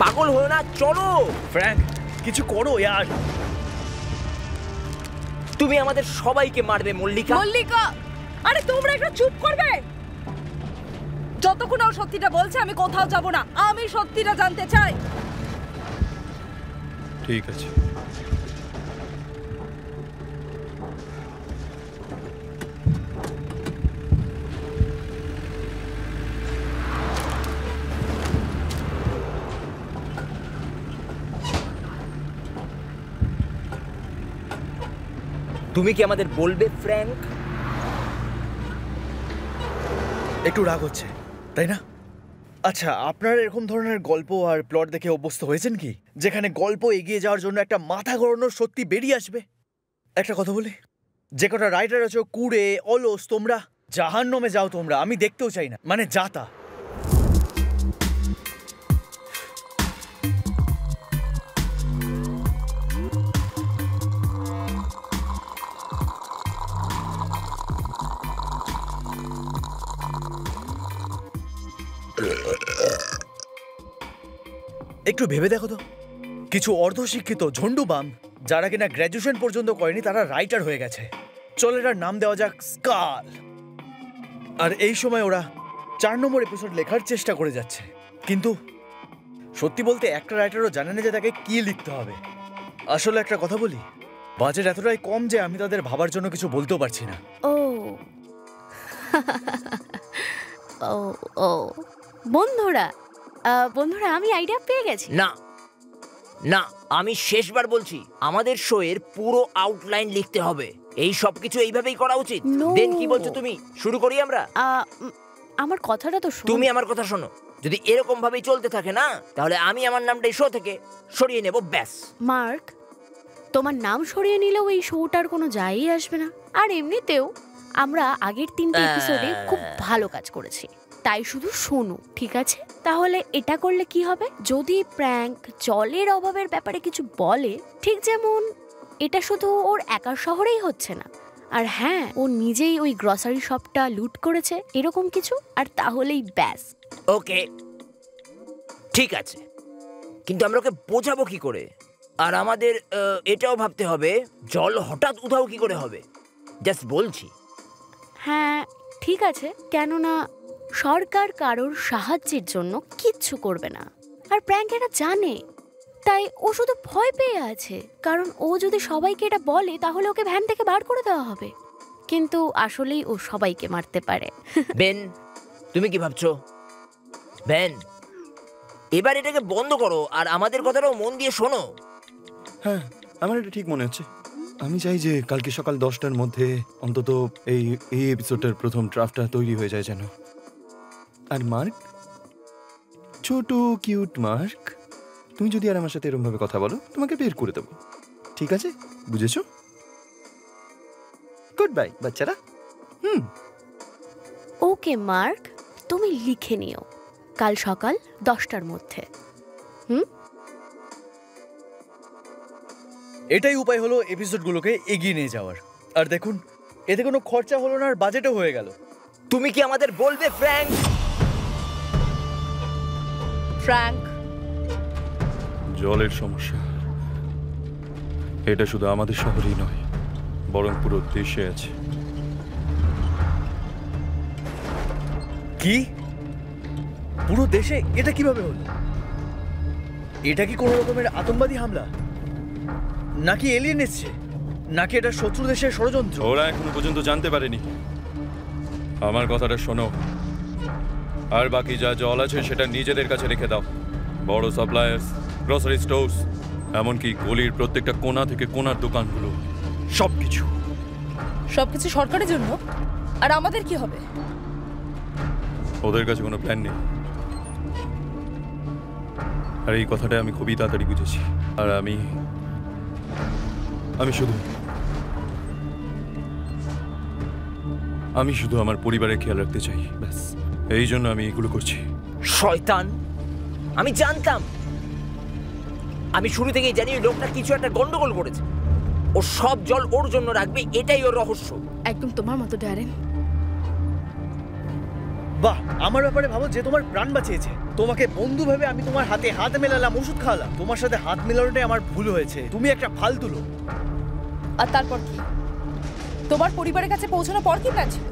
পাগল হো না, চলো। ফ্র্যাঙ্ক, কিছু করো ইয়ার। তুমি আমাদের সবাইকে মারবে মল্লিকা। মল্লিকা, আরে তোমরা একটু চুপ করবে? যতক্ষণ ও সত্যিটা বলছে আমি কোথাও যাব না। আমি সত্যিটা জানতে চাই। ঠিক আছে। তুমি কি আমাদের বলবে ফ্র্যাঙ্ক? একটু রাগ হচ্ছে, তাই না? আচ্ছা, আপনার এরকম ধরনের গল্প আর প্লট দেখে অভ্যস্ত হয়েছেন কি, যেখানে গল্প এগিয়ে যাওয়ার জন্য একটা মাথা ঘোরানোর সত্যি বেরিয়ে আসবে? একটা কথা বলি, যে কটা রাইটার আছো কুড়ে অলস, তোমরা জাহান্নামে যাও তোমরা। আমি দেখতেও চাই না, মানে যাতা। একটু ভেবে দেখো তো, কিছু অর্ধশিক্ষিত ঝন্ডু বাম যারা কিনা গ্র্যাজুয়েশন পর্যন্ত করেনি তারা রাইটার হয়ে গেছে। চল এটার নাম দেওয়া যাক স্কাল। আর এই সময় ওরা 4 নম্বর এপিসোড লেখার চেষ্টা করে যাচ্ছে, কিন্তু সত্যি বলতে একটা রাইটারও জানে না যে তাকে কি লিখতে হবে। আসলে একটা কথা বলি, বাজেট এতটাই কম যে আমি তাদের ভাবার জন্য কিছু বলতেও পারছি না। ও ও ও বন্ধুরা বন্ধুরা আমি আইডিয়া পেয়ে গেছি। না না, আমি শেষবার বলছি, আমাদের শো এর পুরো আউটলাইন লিখতে হবে। এই সব কিছু এইভাবেই করা উচিত। No. দেন কি বলছো তুমি? শুরু করি আমরা? আমার কথাটা তো শোনো। তুমি আমার কথা শোনো। যদি এরকম ভাবেই চলতে থাকে না, তাহলে আমি আমার নামটা এই শো থেকে সরিয়ে নেব, ব্যাস। মার্ক, তোমার নাম সরিয়ে নিলেও এই শোটার কোনো যায়ই আসবে না। আর এমনিতেও আমরা আগের 3টে এপিসোডে খুব ভালো কাজ করেছি, তাই শুধু শোনো, ঠিক আছে? তাহলে এটা করলে কি হবে, যদি প্র্যাঙ্ক জলের অভাবের ব্যাপারে কিছু বলে, ঠিক যেমন এটা শুধু ওর একার শহরেই হচ্ছে না, আর হ্যাঁ ও নিজেই ওই গ্রসারি শপটা লুট করেছে, এরকম কিছু, আর তাহলেই ব্যাস। ওকে, ঠিক আছে, কিন্তু আমরা ওকে বোঝাবো কি করে? আর আমাদের এটাও ভাবতে হবে জল হঠাৎ উধাও কি করে হবে। জাস্ট বলছি। হ্যাঁ ঠিক আছে, কেননা সরকার কারোর সাহায্যের জন্য কিচ্ছু করবে না, আর প্র্যাঙ্ক এটা জানে, তাই ও শুধু ভয় পেয়ে আছে, কারণ ও যদি সবাইকে এটা বলে তাহলে ওকে ভ্যান থেকে বার করে দেওয়া হবে, কিন্তু আসলেই ও সবাইকে মারতে পারে। বেন, তুমি কি ভাবছো? বেন, এবার এটাকে বন্ধ করো আর আমাদের কথাটাও মন দিয়ে শোনো। হ্যাঁ, আমার এটা ঠিক মনে হচ্ছে। আমি চাই যে কালকে সকাল 10টার মধ্যে অন্তত এই এপিসোডটার প্রথম ড্রাফটটা তৈরি হয়ে যায় যেন। আর মার্ক, ছোট কিউট মার্ক, তুমি যদি আর আমার সাথে এরকম ভাবে কথা বলো, তোমাকে বের করে দেবো, ঠিক আছে? বুঝেছো? গুড বাই বাচ্চারা। ওকে মার্ক, তুমি লিখে নিও কাল সকাল 10টার মধ্যে। এটাই উপায় হলো এপিসোডগুলোকে এগিয়ে নিয়ে যাওয়ার। আর দেখুন, এতে কোনো খরচা হলো না আর বাজেটও হয়ে গেল। তুমি কি আমাদের বলবে ফ্র্যাঙ্ক? ফ্র্যাঙ্ক, জলের সমস্যা এটা শুধু আমাদের শহরেই নয়, বরং পুরো দেশে আছে। কি? পুরো দেশে? এটা কিভাবে হলো? এটা কি কোনো রকমের আতঙ্কবাদী হামলা, নাকি এলিয়েন এসছে, নাকি এটা শত্রু দেশের ষড়যন্ত্র? ওরা এখনো পর্যন্ত জানতে পারেনি। আমার কথাটা শোনো, আর বাকি যা জল আছে সেটা নিজেদের কাছে রেখে দাও। বড় সাপ্লায়ার্স, গ্রসারি স্টোর্স, এমনকি গলির প্রত্যেকটা কোণা থেকে কোণার দোকানগুলো, সবকিছু সবকিছু সরকারের জন্য। আর আমাদের কি হবে? ওদের কাছে কোনো প্ল্যান নেই। আর এই কথাটা আমি খুবই তাড়াতাড়ি বুঝেছি। আর আমি শুধু আমার পরিবারের খেয়াল রাখতে চাই, ব্যাস। এই জন্য আমি এগুলো করছি। শয়তান, আমি জানতাম। আমি শুরু থেকেই জানি ওই লোকটা কিছু একটা গন্ডগোল করেছে। ও সব জল ওর জন্য রাখবে, এটাই ওর রহস্য। একদম তোমার মতো ড্যারেন। বাহ, আমার ব্যাপারে ভাবো যে তোমার প্রাণ বাঁচিয়েছে। তোমাকে বন্ধু ভেবে আমি তোমার হাতে হাত মেলালাম, ওষুধ খাওয়ালাম। তোমার সাথে হাত মেলানোটাই আমার ভুল হয়েছে। তুমি একটা ফালতু লোক। আর তারপর কি? তোমার পরিবারের কাছে পৌঁছানোর পর কি প্ল্যান ছিল?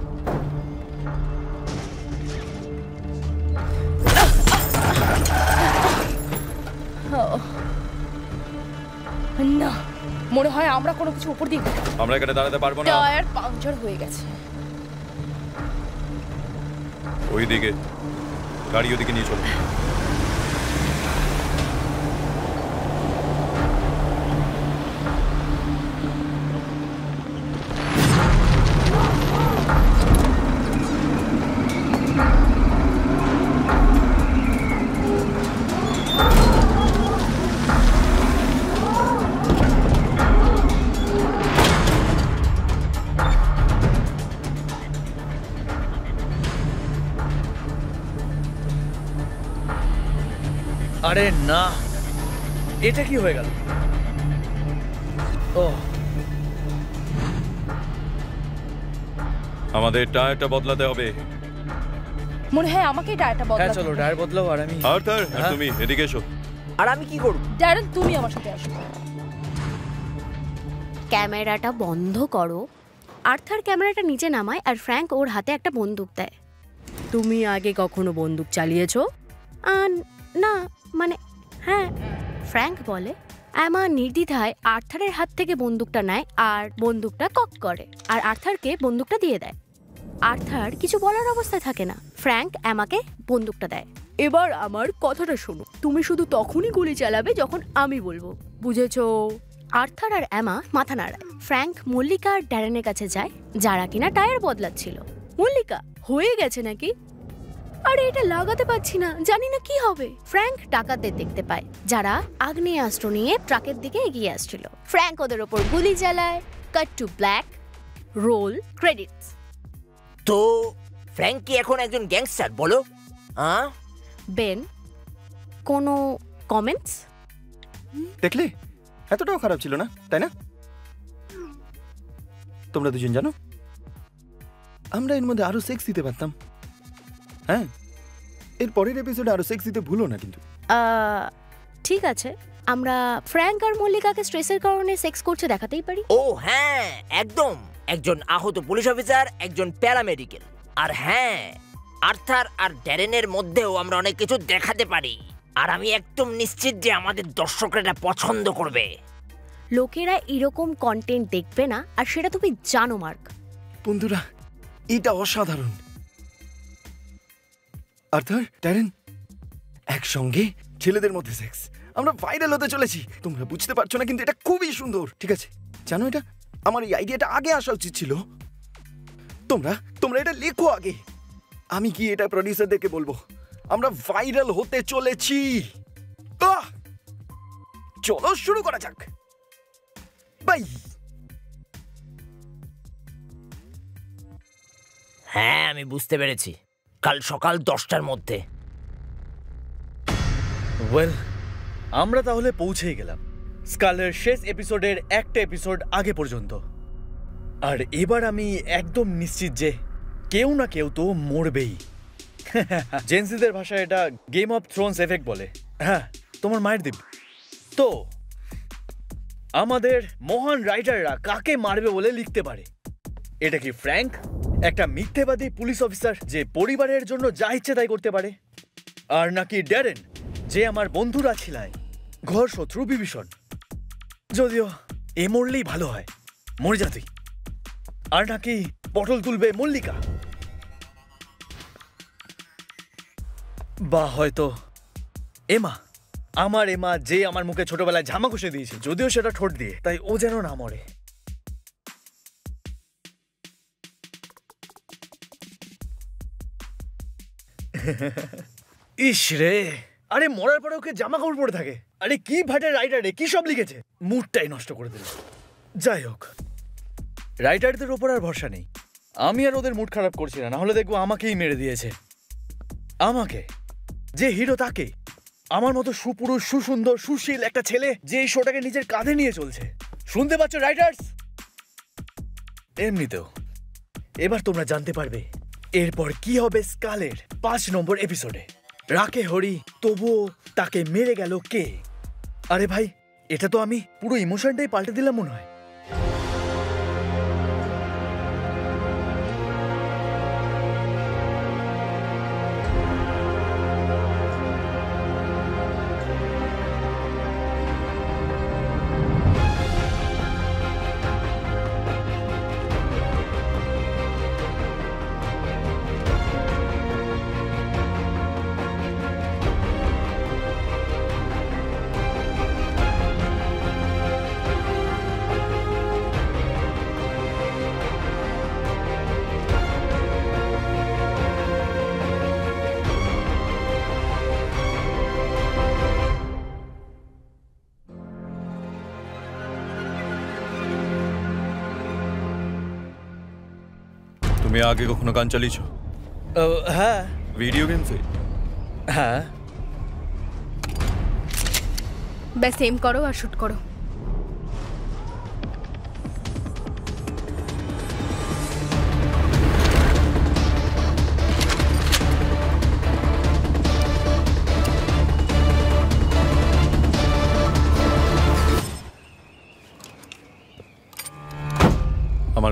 না, মনে হয় আমরা কোনো কিছু উপর দিয়ে আমরা এখানে দাঁড়াতে পারবো না। টায়ার পাংচার হয়ে গেছে। ওইদিকে গাড়ি, ওদিকে নিয়ে চলো। আরে না, এটা কি হয়ে গেল? ও, আমাদের টায়ারটা বদলাতে হবে। মনে হয় আমাকেই ডায়ারটা হ্যাঁ বদলাতে চলো হবে। ডায়ার বদলাও আর আমি আর্থার আর হ্যাঁ? তুমি এদিকে এসো। আর আমি কি করব? ড্যারেন তুমি আমার সাথে আসো। ক্যামেরাটা বন্ধ করো। আর্থার ক্যামেরাটা নিচে নামায় আর ফ্র্যাঙ্ক ওর হাতে একটা বন্দুক দেয়। তুমি আগে কখনো বন্দুক চালিয়েছো? না, মানে হ্যাঁ। ফ্র্যাঙ্ক বলে। অ্যামা নির্দ্বিধায় আর্থারের হাত থেকে বন্দুকটা নেয় আর বন্দুকটা কক করে আর আর্থারকে বন্দুকটা দিয়ে দেয়। আর্থার কিছু বলার অবস্থায় থাকে না। ফ্র্যাঙ্ক অ্যামাকে বন্দুকটা দেয়। এবার আমার কথাটা শোনো, তুমি শুধু তখনই গুলি চালাবে যখন আমি বলবো, বুঝেছো? আর্থার আর অ্যামা মাথা নাড়ায়। ফ্র্যাঙ্ক মল্লিকা আর ড্যারেনের কাছে যায়, যারা কিনা টায়ার বদলাচ্ছিল। মল্লিকা, হয়ে গেছে নাকি? আরে এটা লাগাতে পারছি না, জানি না কি হবে। ফ্র্যাঙ্ক ডাকাতদের দেখতে পায়, যারা আগ্নেয়াস্ত্র নিয়ে ট্রাকের দিকে এগিয়ে আসছিল। ফ্র্যাঙ্ক ওদের ওপর গুলি চালায়। কাট টু ব্ল্যাক, রোল ক্রেডিটস। তো ফ্র্যাঙ্ক কি এখন একজন গ্যাংস্টার বলো? বেন, কোনো কমেন্টস? দেখলে এতটাও খারাপ ছিল না, তাই না? তোমরা দুজন জানো আমরা এর মধ্যে আরো সেক্স দিতে পারতাম। হ্যাঁ, এর পরের এপিসোডে আরো সেক্স দিতে ভুলো না কিন্তু। ঠিক আছে, আমরা ফ্র্যাঙ্ক আর মল্লিকাকে স্ট্রেসের কারণে সেক্স করতে দেখাতেই পারি। ও হ্যাঁ, একদম। একজন আহত পুলিশ অফিসার, একজন প্যারামেডিক্যাল। আর হ্যাঁ, আর্থার আর ড্যারেনের মধ্যেও আমরা অনেক কিছু দেখাতে পারি। আর আমি একদম নিশ্চিত যে আমাদের দর্শকরা এটা পছন্দ করবে। লোকেরা এরকম কন্টেন্ট দেখবে না, আর সেটা তুমি জানো মার্ক। বন্ধুরা, এটা অসাধারণ। আর্থার, ড্যারেন, একসঙ্গে ছেলেদের মধ্যে সেক্স। আমরা ভাইরাল হতে চলেছি। তোমরা বুঝতে পারছো না, কিন্তু এটা খুবই সুন্দর। ঠিক আছে, জানো এটা আমার এই আইডিয়াটা আগে আসা উচিত ছিল। তোমরা এটা লেখো আগে। আমি কি এটা প্রডিউসারদেরকে বলবো? আমরা ভাইরাল হতে চলেছি। চলো শুরু করা যাক। বাই। হ্যাঁ, আমি বুঝতে পেরেছি। কাল সকাল 10টার মধ্যে। ওয়েল, আমরা তাহলে পৌঁছেই গেলাম স্কালের শেষ এপিসোডের একটা এপিসোড আগে পর্যন্ত। আর এবার আমি একদম নিশ্চিত যে কেউ না কেউ তো মরবেই। জেন্সিদের ভাষায় এটা গেম অফ থ্রোনস এফেক্ট বলে। হ্যাঁ, তোমার মায়ের দিন। তো আমাদের মহান রাইটাররা কাকে মারবে বলে লিখতে পারে? এটা কি ফ্র্যাঙ্ক, একটা মিথ্যেবাদী পুলিশ অফিসার যে পরিবারের জন্য যা ইচ্ছে তাই করতে পারে? আর নাকি ড্যারেন, যে আমার বন্ধুরা ছিলায়, ঘর শত্রু বিভীষণ? যদিও এ মরলেই ভালো হয়, মরে যা তুই। আর নাকি পটল তুলবে মল্লিকা? বা হয়তো এমা, আমার এমা, যে আমার মুখে ছোটবেলায় ঝামা ঘষে দিয়েছে, যদিও সেটা ঠোঁট দিয়ে, তাই ও যেন না মরে। ইস রে, আরে মরার পরে ওকে জামা কাপড় পরে থাকে। আরে কি ভাটের রাইটার রে, কি সব লিখেছে, মুডটাই নষ্ট করে দিল। যাই হোক, রাইটারদের ওপর আর ভরসা নেই। আমি আর ওদের মুড খারাপ করছি না, হলে দেখবো আমাকেই মেরে দিয়েছে। আমাকে, যে হিরো তাকে, আমার মতো সুপুরুষ, সুসুন্দর, সুশীল একটা ছেলে যে এই শোটাকে নিজের কাঁধে নিয়ে চলছে। শুনতে পাচ্ছ রাইটার্স? এমনিতেও এবার তোমরা জানতে পারবে এরপর কি হবে স্কালের 5 নম্বর এপিসোডে। রাকে হরি, তবুও তাকে মেরে গেল কে? আরে ভাই, এটা তো আমি পুরো ইমোশনটাই পাল্টে দিলাম মনে হয়। তুমি আগে কখনো গান চালিয়েছো? হ্যাঁ। ভিডিও গেমসে? হ্যাঁ। ব্যাস এম করো আর শুট করো।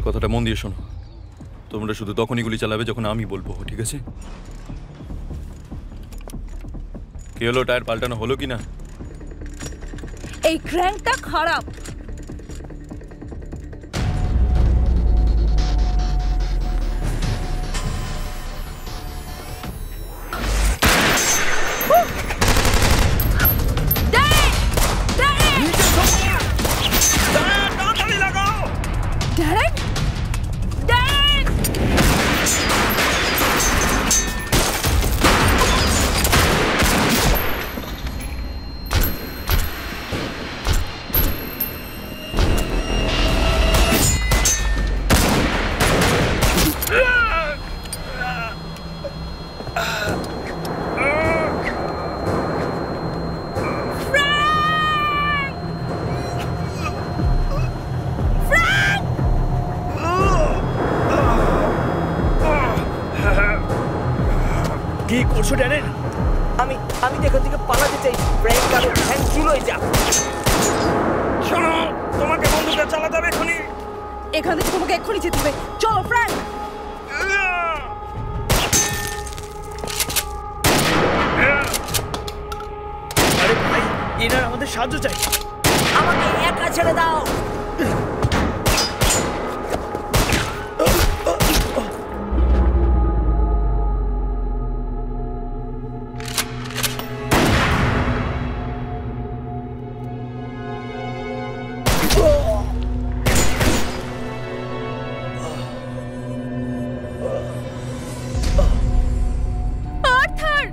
আমার কথাটা মন দিয়ে শোনো, তোমরা শুধু তখনই গুলি চালাবে যখন আমি বলবো, ঠিক আছে? কি হলো, টায়ার পাল্টানো হলো কি না? এই ক্র্যাঙ্কটা খারাপ। ড্যারেন! ড্যারেন! কি করছো ড্যারেন? আমি আমি তো এখান থেকে পালাতে চাই। ফ্র্যাঙ্ক আর হ্যান্ড চুলোয় যা। শোনো, তোমাকে বন্দুকটা চালাতে হবে এখনই। এখান থেকে তোমাকে এক্ষুনি যেতে হবে। চলো ফ্র্যাঙ্ক। আরে ভাই, এনার আমাদের সাহায্য চাই। আমাকে একা ছেড়ে দাও। আর্থার!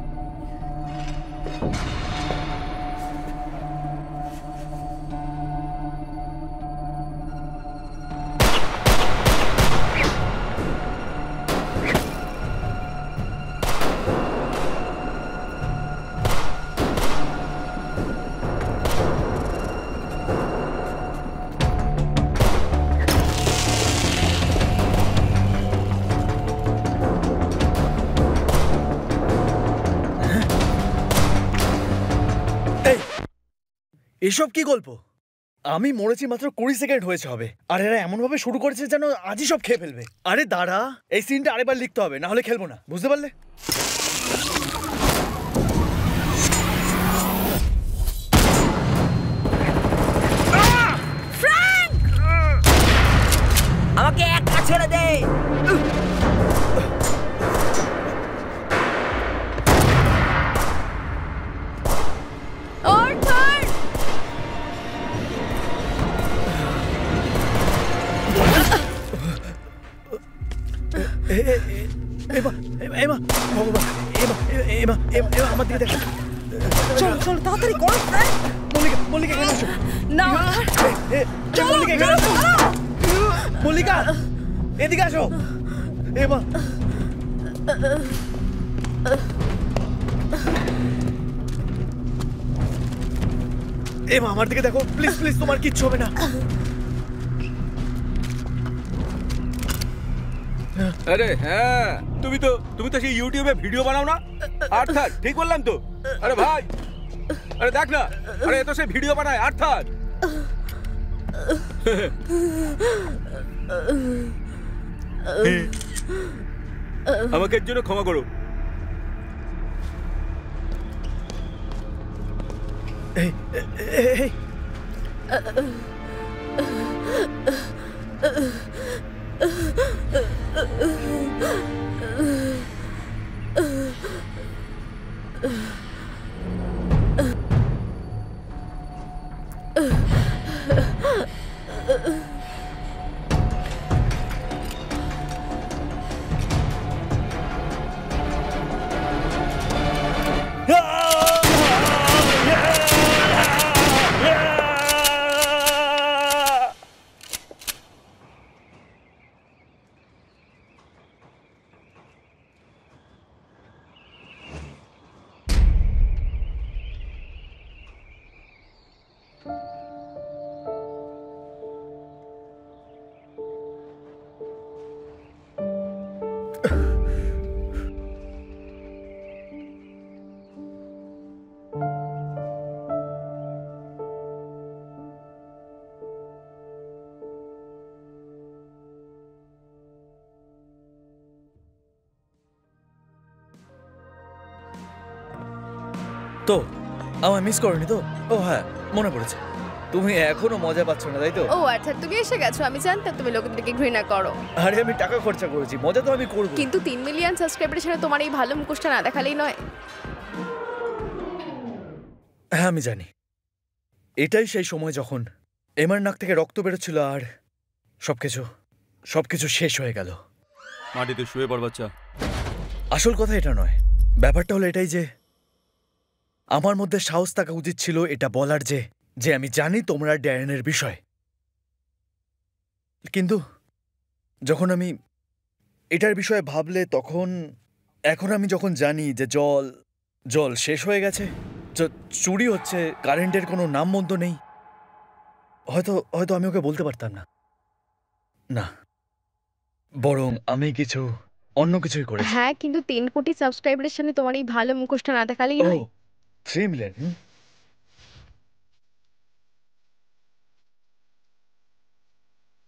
এসব কি গল্প? আমি মরেছি মাত্র 20 সেকেন্ড হয়েছে হবে, আর এরা এমন ভাবে শুরু করেছে যেন আজই সব খেয়ে ফেলবে। আরে দাঁড়া, এই সিনটা আরেকবার লিখতে হবে, না হলে খেলবো না, বুঝতে পারলে? আমাকে একা ছেড়ে দে। আর্থার! এমা এমা ভগবান, এমা এমা এমা আমার দিকে দেখ। চলো চলো তাড়াতাড়ি করো ফ্র্যাঙ্ক। মল্লিকা, মল্লিকা এখানে আসো। না, মল্লিকা এখানে আসো। মল্লিকা এদিকে আসো। এমা এমা আমার দিকে দেখো, প্লিজ প্লিজ, তোমার কিচ্ছু হবে না। আরে হ্যাঁ, তুমি তো সেই ইউটিউবে ভিডিও বানাও না? আর্থার, ঠিক বললাম তো? আরে ভাই, আরে দেখ না, আরে এ তো সে ভিডিও বানায় আর্থার। আমাকে এর জন্য ক্ষমা করো। এই এই তো আমায় মিস করনি তো? ও হ্যাঁ, মনে পড়েছে। তুমি এখনো মজা পাচ্ছ না, তাই তো? ও আচ্ছা, তুমি এসে গেছো। আমি জানতাম তুমি লোকদেরকে ঘৃণা করো। আরে আমি টাকা খরচা করেছি, মজা তো আমি করব। কিন্তু 3 মিলিয়ন সাবস্ক্রাইবারের সাথে তোমার এই ভালো মুখোশটা না দেখালেই নয়। হ্যাঁ আমি জানি, এটাই সেই সময় যখন এমার নাক থেকে রক্ত বেরোচ্ছিল আর সবকিছু শেষ হয়ে গেল। মাটিতে শুয়ে পড় বাচ্চা। আসল কথা এটা নয়, ব্যাপারটা হলো এটাই যে আমার মধ্যে সাহস থাকা উচিত ছিল এটা বলার যে আমি জানি তোমরা ড্যারেনের বিষয়। কিন্তু যখন আমি এটার বিষয়ে ভাবলে এখন আমি যখন জানি যে জল শেষ হয়ে গেছে, চুরি হচ্ছে, কারেন্টের কোনো নামগন্ধ নেই, হয়তো আমি ওকে বলতে পারতাম না, বরং আমি অন্য কিছুই করেছি। হ্যাঁ, কিন্তু 3 কোটি সাবস্ক্রাইবারের সামনে তোমার এই ভালো মুখোশটা না দেখালেই নয়। 3 মিলিয়ন।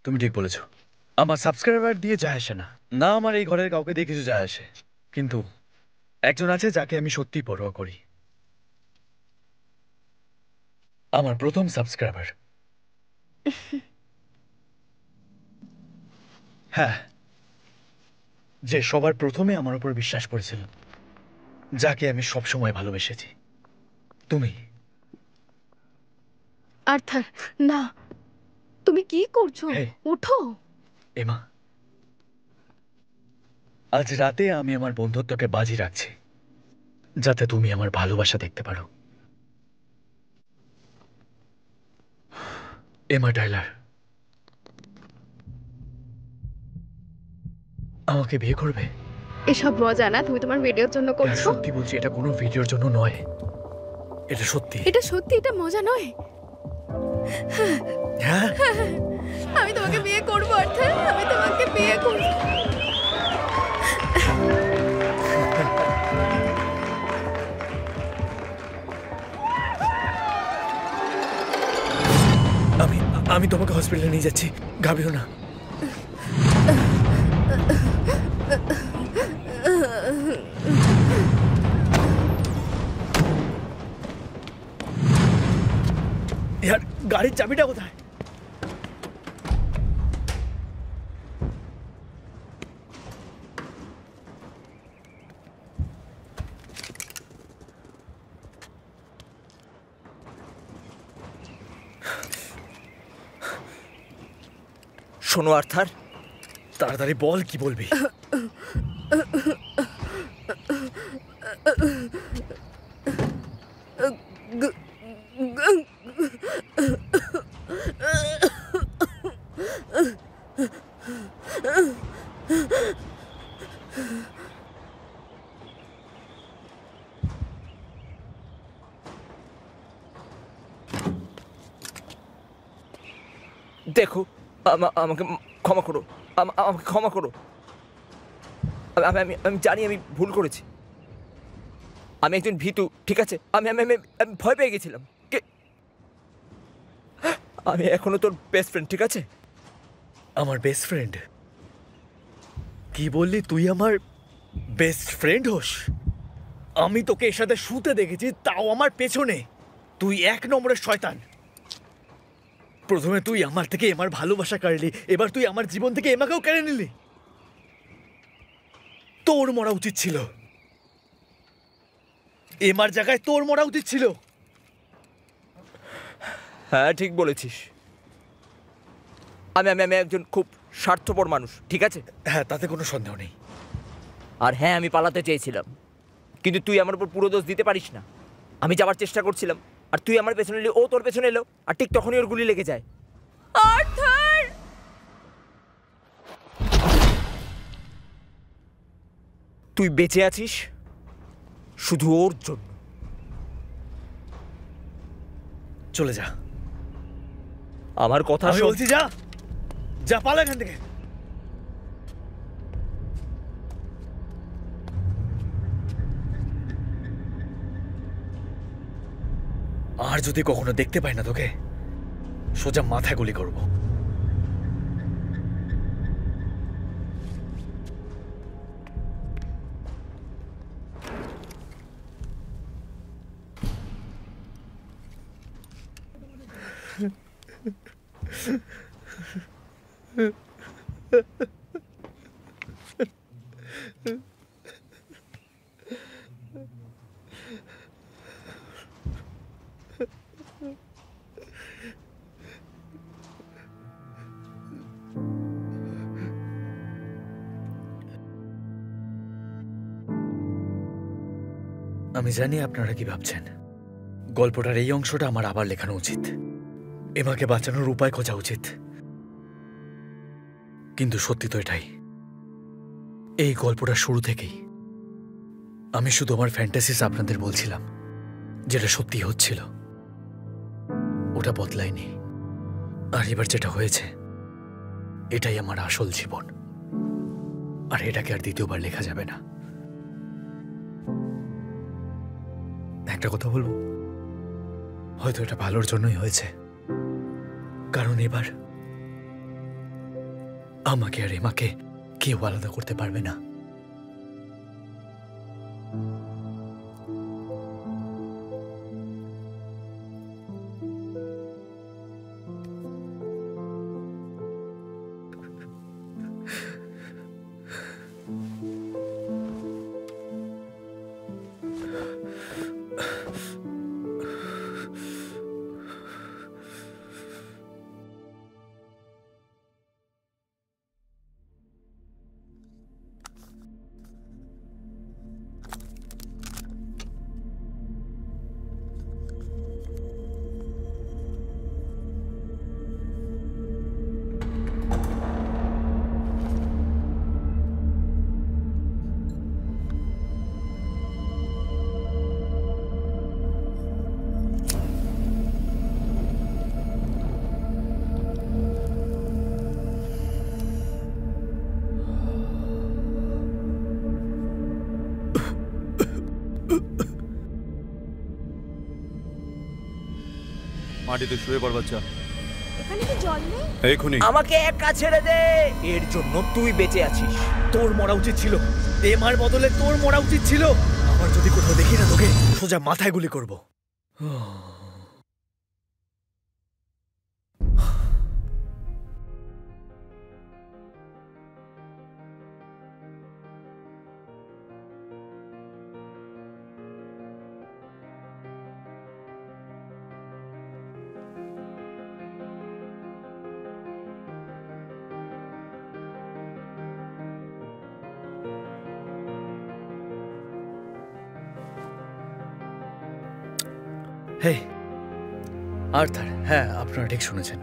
তুমি ঠিক বলেছ, আমার সাবস্ক্রাইবার দিয়ে যায় আসে না, আমার এই ঘরের কাউকে দিয়ে কিছু যায় আসে, কিন্তু একজন আছে যাকে আমি সত্যিই পরোয়া করি, আমার প্রথম সাবস্ক্রাইবার। হ্যাঁ, যে সবার প্রথমে আমার উপর বিশ্বাস করেছিল, যাকে আমি সবসময় ভালোবেসেছি, তুমি। আর্থার, না, তুমি কি করছো? ওঠো। এমা, আজ রাতে আমি আমার বন্ধুত্বকে বাজি রাখছি, যাতে তুমি আমার ভালোবাসা দেখতে পারো। এমা টাইলার, আমাকে বিয়ে করবে? এসব মজা না, তুমি তোমার ভিডিওর জন্য করছো। সত্যি বলছি, এটা কোনো ভিডিওর জন্য নয়, এটা সত্যি। এটা সত্যি, এটা মজা নয়। হ্যাঁ, আমি তোমাকে বিয়ে করব আর্থার, আমি তোমাকে বিয়ে করব। আমি তোমাকে হসপিটালে নিয়ে যাচ্ছি, ঘাবড়িও না। গাড়ির চাবিটা কোথায়? শোনো আর্থার, তাড়াতাড়ি বল, কি বলবি? দেখো, আমাকে ক্ষমা করো, আমাকে ক্ষমা করো। আমি জানি আমি ভুল করেছি, আমি একজন ভীতু, ঠিক আছে? আমি ভয় পেয়ে গেছিলাম। আমি এখনো তোর বেস্ট ফ্রেন্ড, ঠিক আছে? আমার বেস্ট ফ্রেন্ড? কি বললি তুই আমার বেস্ট ফ্রেন্ড হোস? আমি তোকে এর সাথে শুতে দেখেছি, তাও আমার পেছনে। তুই 1 নম্বরের শয়তান। প্রথমে তুই আমার থেকে এমার ভালোবাসা কাড়লি, এবার তুই আমার জীবন থেকে এমাকেও কেড়ে নিলি। তোর মরা উচিত ছিল, এমার জায়গায় তোর মরা উচিত ছিল। হ্যাঁ, ঠিক বলেছিস। আমি একজন খুব স্বার্থপর মানুষ, ঠিক আছে? হ্যাঁ, তাতে কোনো সন্দেহ নেই। আর হ্যাঁ, আমি পালাতে চেয়েছিলাম, কিন্তু তুই আমার উপর পুরো দোষ দিতে পারিস না। আমি যাওয়ার চেষ্টা করছিলাম, আর তুই আমার পেছনে এলি, ও তোর পেছনে এলো, আর ঠিক তখনই ওর গুলি লেগে যায়। আর্থার! তুই বেঁচে আছিস শুধু ওর জন্য। চলে যা, আমার কথা আমি বলছি, যা যা, পালা এখান থেকে। আর যদি কখনো দেখতে পাই না তোকে, সোজা মাথায় গুলি করব। আমি জানি আপনারা কি ভাবছেন। গল্পটার এই অংশটা আমার আবার লেখানো উচিত, এমাকে বাঁচানোর উপায় খোঁজা উচিত। কিন্তু সত্যি তো এটাই, এই গল্পটা শুরু থেকেই আমি শুধু আমার ফ্যান্টাসিস আপনাদের বলছিলাম, যেটা সত্যি হচ্ছিল ওটা বদলায়নি। আর এবার যেটা হয়েছে এটাই আমার আসল জীবন, আর এটাকে আর দ্বিতীয়বার লেখা যাবে না। একটা কথা বলবো, হয়তো এটা ভালোর জন্যই হয়েছে, কারণ এবার আমাকে আর এমাকে কেউ আলাদা করতে পারবে না। মাটিতে শুয়ে পড় বাচ্চা। এখানে কি জল নেই? এখুনি আমাকে একা ছেড়ে দে, এর জন্য তুই বেঁচে আছিস। তোর মরা উচিত ছিল, এমার বদলে তোর মরা উচিত ছিল। আবার যদি কোথাও দেখি না তোকে, সোজা মাথায় গুলি করবো। হে আর্থার, হ্যাঁ আপনারা ঠিক শুনেছেন,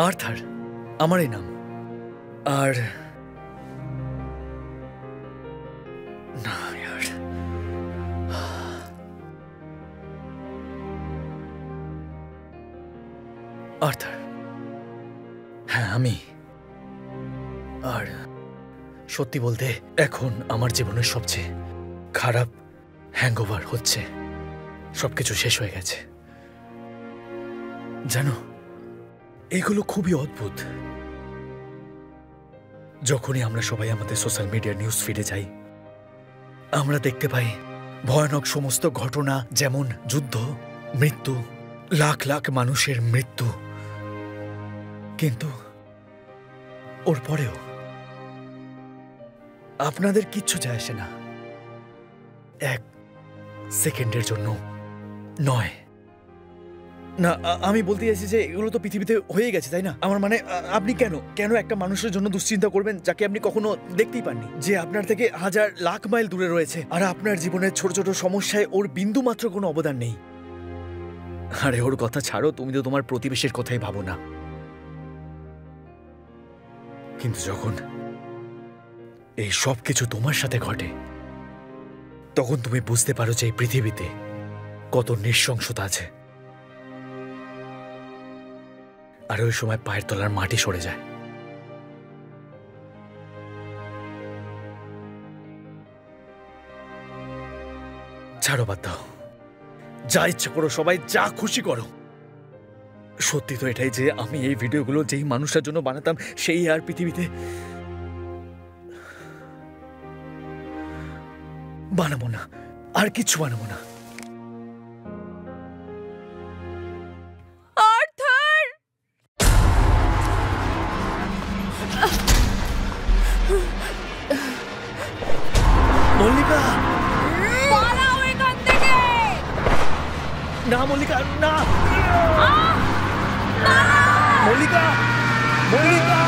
আর্থার আমারই নাম। আর না यार, আর্থার, হ্যাঁ আমি। আর সত্যি বলতে এখন আমার জীবনের সবচেয়ে খারাপ হ্যাংওভার হচ্ছে। সবকিছু শেষ হয়ে গেছে। জানো, এগুলো খুবই অদ্ভুত। যখনই আমরা সবাই আমাদের সোশ্যাল মিডিয়ার নিউজ ফিডে যাই, আমরা দেখতে পাই ভয়ানক সমস্ত ঘটনা, যেমন যুদ্ধ, মৃত্যু, লাখ লাখ মানুষের মৃত্যু। কিন্তু ওর পরেও আপনাদের কিচ্ছু যায় আসে না, এক সেকেন্ডের জন্য নয়। না, আমি বলতে চাইছি যে এগুলো তো পৃথিবীতে হয়ে গেছে, তাই না? আমার মানে আপনি কেন একটা মানুষের জন্য দুশ্চিন্তা করবেন যাকে আপনি কখনো দেখতেই পাননি, যে আপনার থেকে হাজার লাখ মাইল দূরে রয়েছে, আর আপনার জীবনের ছোট ছোট সমস্যায় ওর বিন্দু মাত্র কোনো অবদান নেই। আরে ওর কথা ছাড়ো, তুমি তো তোমার প্রতিবেশীর কথাই ভাবো না। কিন্তু যখন এই সব কিছু তোমার সাথে ঘটে, তখন তুমি বুঝতে পারো যে এই পৃথিবীতে কত নৃশংসতা আছে। আর ওই সময় পায়ের তলার মাটি সরে যায়। ছাড়ো, বাদ দাও, যা ইচ্ছে করো, সবাই যা খুশি করো। সত্যি তো এটাই যে আমি এই ভিডিওগুলো যেই মানুষটার জন্য বানাতাম, সেই আর পৃথিবীতে বানাবো না, আর কিচ্ছু বানাবো না। মল্লিকা পালাও এখান থেকে। না মল্লিকা না মল্লিকা মল্লিকা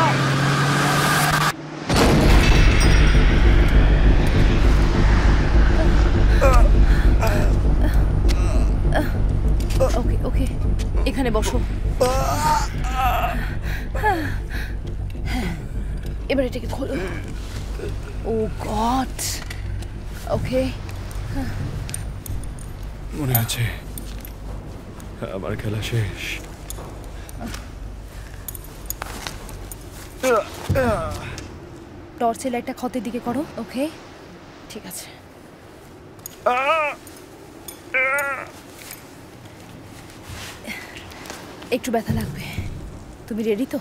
ওকে ওকে, এখানে বসো। এবার এটাকে খোলো। ও গড। ওকে, মনে আছে আমার খেলা শেষ। টর্চের লাইটটা ক্ষতের দিকে করো। ওকে, ঠিক আছে। একটু ব্যথা লাগবে। তুমি রেডি তো?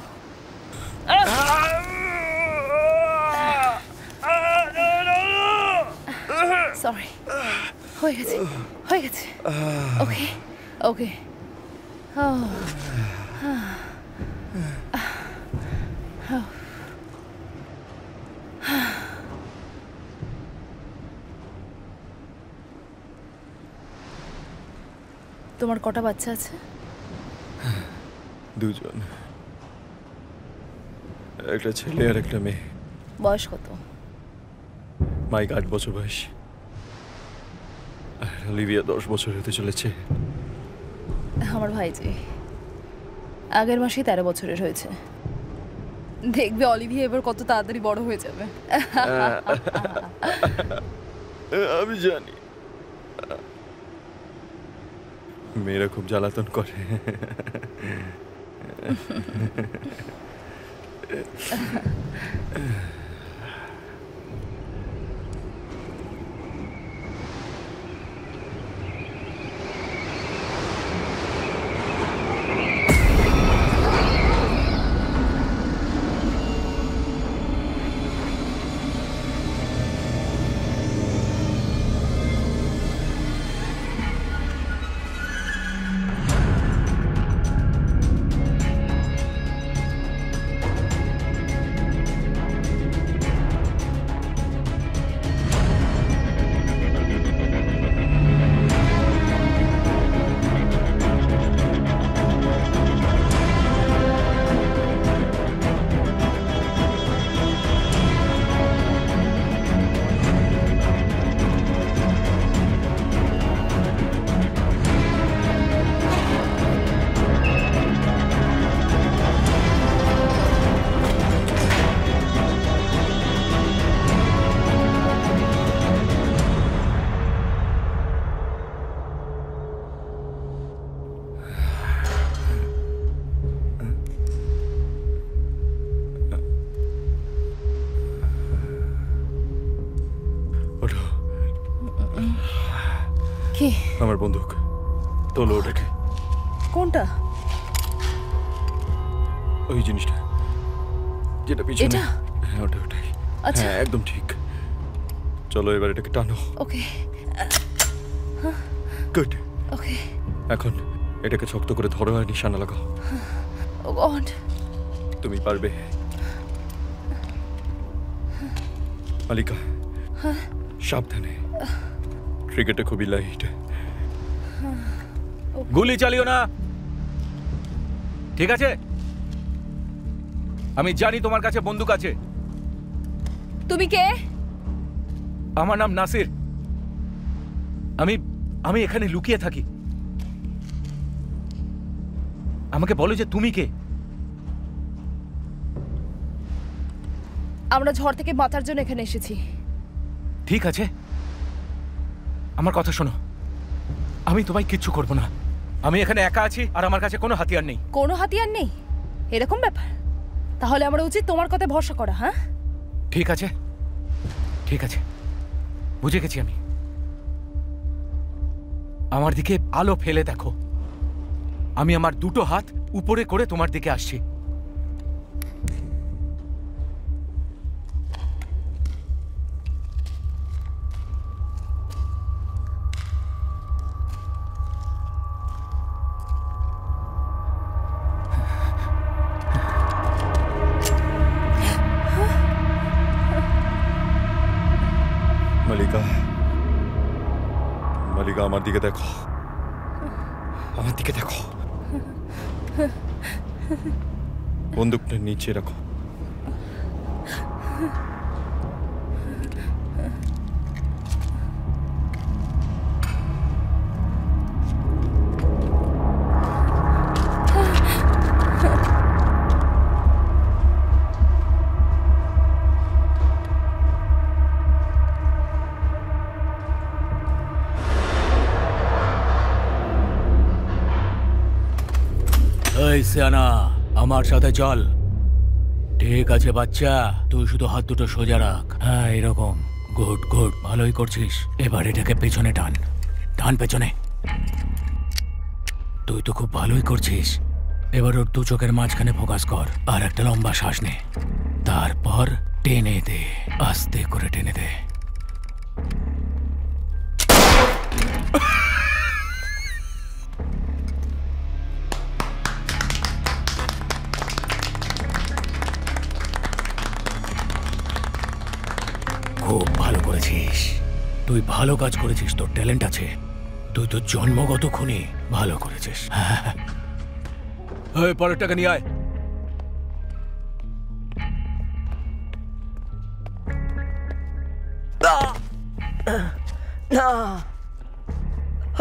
সরি, হয়ে গেছে হয়ে গেছে। ওকে ওকে। তোমার কটা বাচ্চা আছে? দুজন, একটা ছেলে আর একটা মেয়ে। বয়স কত? মাইক 8 বছর বয়স, আর অলিভিয়া 10 বছর হতে চলেছে। আমার ভাইজি আগের মাসেই 13 বছরের হয়েছে। দেখবে অলিভিয়া এবার কত তাড়াতাড়ি বড় হয়ে যাবে। আমি জানি মেয়েরা খুব জ্বালাতন করে। কি? আমার বন্দুক তোলো ওটাকে। কোনটা? ওই জিনিসটা যেটা পিছনে। এটা? হ্যাঁ ওটা ওটাই। আচ্ছা। হ্যাঁ একদম ঠিক। চলো এবার এটাকে টানো। Okay good. ওকে, এখন এটাকে শক্ত করে ধরো আর নিশানা লাগাও। ও গড। তুমি পারবে মালিকা। সাবধানে, ট্রিগারটা খুবই লাইট। গুলি চালিও না, ঠিক আছে? আমি জানি তোমার কাছে বন্দুক আছে। তুমি কে? আমার নাম নাসির। আমি এখানে লুকিয়ে থাকি। আমাকে বলো যে তুমি কে? আমরা ঝড় থেকে বাঁচার জন্য এখানে এসেছি। ঠিক আছে, আমার কথা শোনো। আমি তোমায় কিচ্ছু করব না। আমি এখানে একা আছি আর আমার কাছে কোনো হাতিয়ার নেই। কোনো হাতিয়ার নেই? এরকম ব্যাপার? তাহলে আমার উচিত তোমার কথায় ভরসা করা। হ্যাঁ ঠিক আছে, ঠিক আছে, বুঝে গেছি আমি। আমার দিকে আলো ফেলে দেখো। আমি আমার দুটো হাত উপরে করে তোমার দিকে আসছি। মালিকা, মালিকা আমার দিকে দেখো, আমার দিকে দেখো। বন্দুকটা নিচে রাখো। এই সিয়ানা, আমার সাথে চল। ঠিক আছে বাচ্চা, তুই শুধু হাত দুটো সোজা রাখ। হ্যাঁ, এরকম। গুড গুড, ভালোই করছিস। এবার এটাকে পেছনে টান, টান পেছনে। তুই তো খুব ভালোই করছিস। এবার ওর দু চোখের মাঝখানে ফোকাস কর আর একটা লম্বা শ্বাস নে। তারপর টেনে দে, আস্তে করে টেনে দে। খুব ভালো করেছিস, তুই ভালো কাজ করেছিস, তোর ট্যালেন্ট আছে। তুই তো জন্মগত খুনি, ভালো করেছিস। পরের টাকা নিয়ে আয়। না,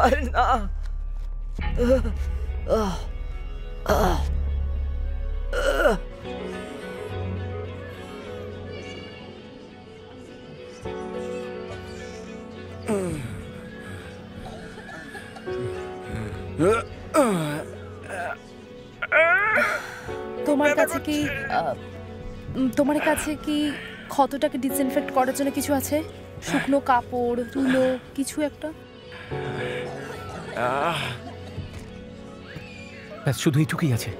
আরে না। তোমার কাছে কি ক্ষতটাকে ডিসইনফেক্ট করার জন্য কিছু আছে? শুকনো কাপড়, তুলো, কিছু একটা? শুধু এইটুকুই আছে।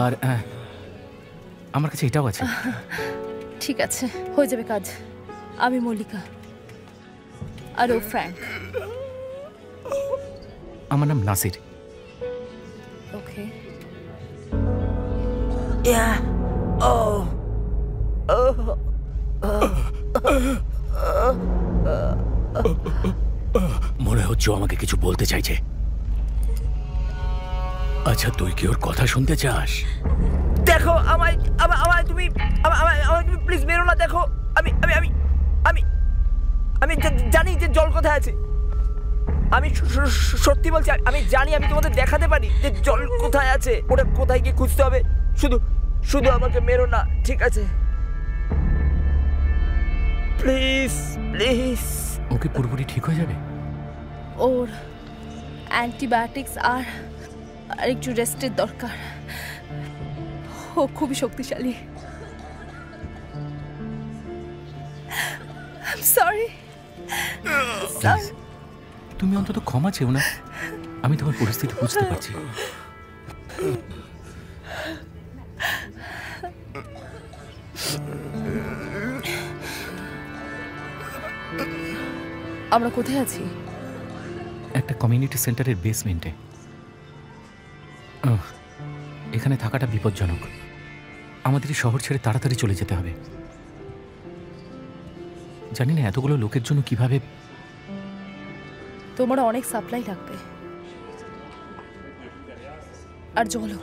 আর আমার কাছে এটাও আছে। ঠিক আছে, হয়ে যাবে কাজ। আমি মল্লিকা আর ও ফ্র্যাঙ্ক। আমার নাম নাসির। ওকে। মনে হচ্ছে আমাকে কিছু বলতে চাইছে। আচ্ছা, তুই কি ওর কথা শুনতে চাস? দেখো আমায়, আমায় তুমি প্লিজ মেরো না। দেখো আমি আমি আমি আমি আমি জানি যে জল কোথায় আছে। আমি সত্যি বলছি, আমি জানি, আমি তোমাদের দেখাতে পারি যে জল কোথায় আছে, ওটা কোথায় গিয়ে খুঁজতে হবে। শুধু শুধু আমাকে মেরো না, ঠিক আছে? Please please. ওকে পুরোপুরি ঠিক হয়ে যাবে। ওর অ্যান্টিবায়োটিক্স আর একটু রেস্টের দরকার। ও খুবই শক্তিশালী। সরি। তুমি অন্তত ক্ষমা চেও না। আমি তোমার পরিস্থিতি বুঝতে পারছি। আমরা কোথায় আছি? একটা কমিউনিটি সেন্টারের বেসমেন্টে। এখানে থাকাটা বিপজ্জনক। আমাদের এই শহর ছেড়ে তাড়াতাড়ি চলে যেতে হবে। জানি না এতগুলো লোকের জন্য কিভাবে। তোমার অনেক সাপ্লাই লাগবে আর জলও।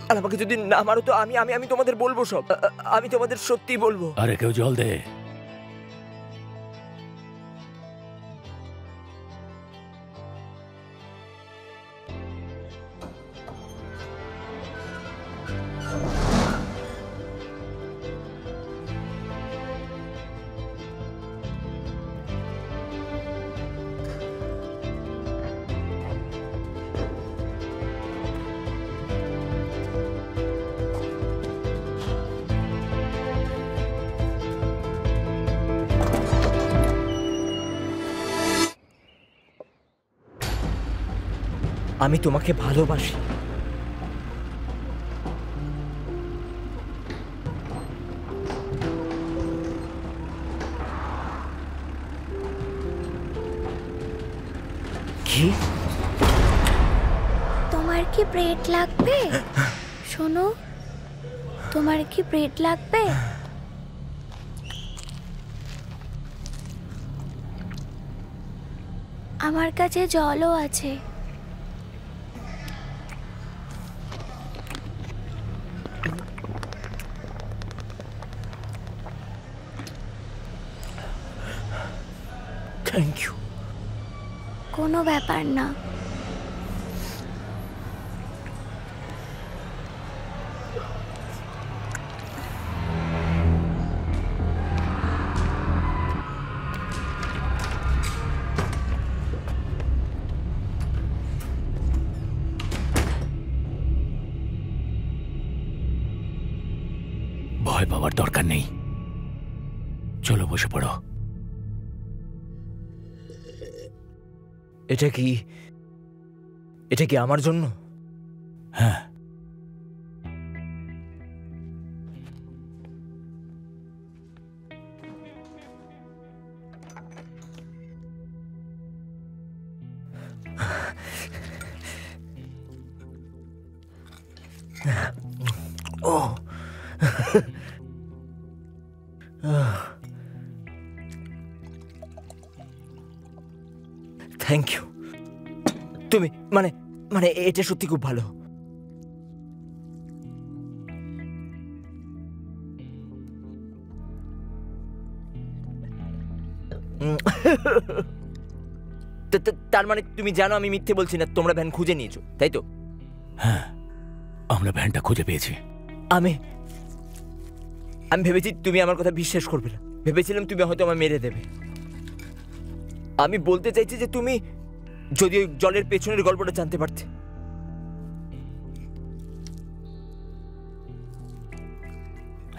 আর আমাকে যদি না মারো তো আমি আমি আমি তোমাদের বলবো সব। আমি তোমাদের সত্যি বলবো। আরে কেউ জল দে। আমি তোমাকে ভালোবাসি। কি? তোমার কি ব্রেড লাগবে? শোনো, তোমার কি ব্রেড লাগবে? আমার কাছে জলও আছে। Thank you. কোনো ব্যাপার না। ভয় পাওয়ার দরকার নেই, চলো বসে পড়ো। এটা কি আমার জন্য? হ্যাঁ, ও থ্যাংক ইউ। তুমি মানে মানে এটা সত্যি খুব ভালো। তার মানে তুমি জানো আমি মিথ্যে বলছি না, তোমরা ভ্যান খুঁজে নিয়েছো, তাই তো? হ্যাঁ, আমরা ভ্যানটা খুঁজে পেয়েছি। আমি ভেবেছি তুমি আমার কথা বিশ্বাস করবে না, ভেবেছিলাম তুমি হয়তো আমায় মেরে দেবে। আমি বলতে চাইছি যে তুমি যদি ওই জলের পেছনের গল্পটা জানতে পারতে।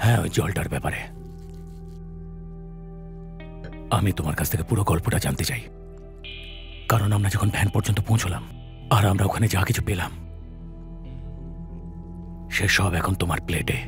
হ্যাঁ, ওই জলটার ব্যাপারে আমি তোমার কাছ থেকে পুরো গল্পটা জানতে চাই। কারণ আমরা যখন ভ্যান পর্যন্ত পৌঁছলাম আর আমরা ওখানে যা কিছু পেলাম সে সব এখন তোমার প্লেটে।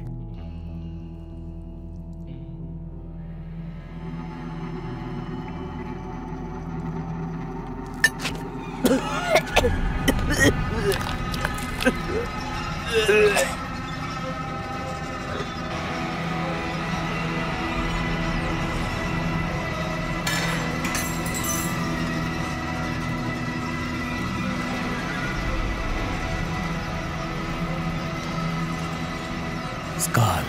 Skull.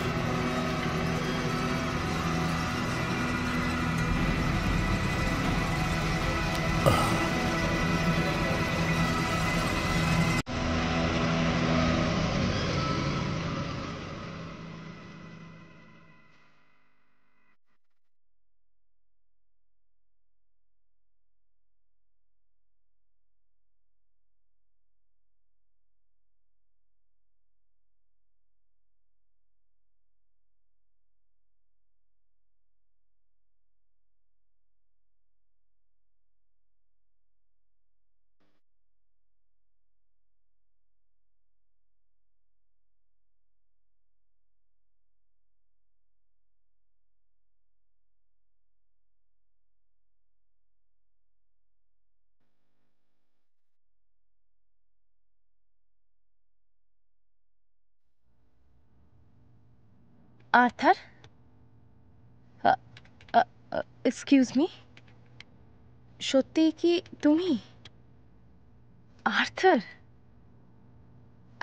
আর্থার, এক্সকিউজ মি, সত্যি কি তুমি আর্থার?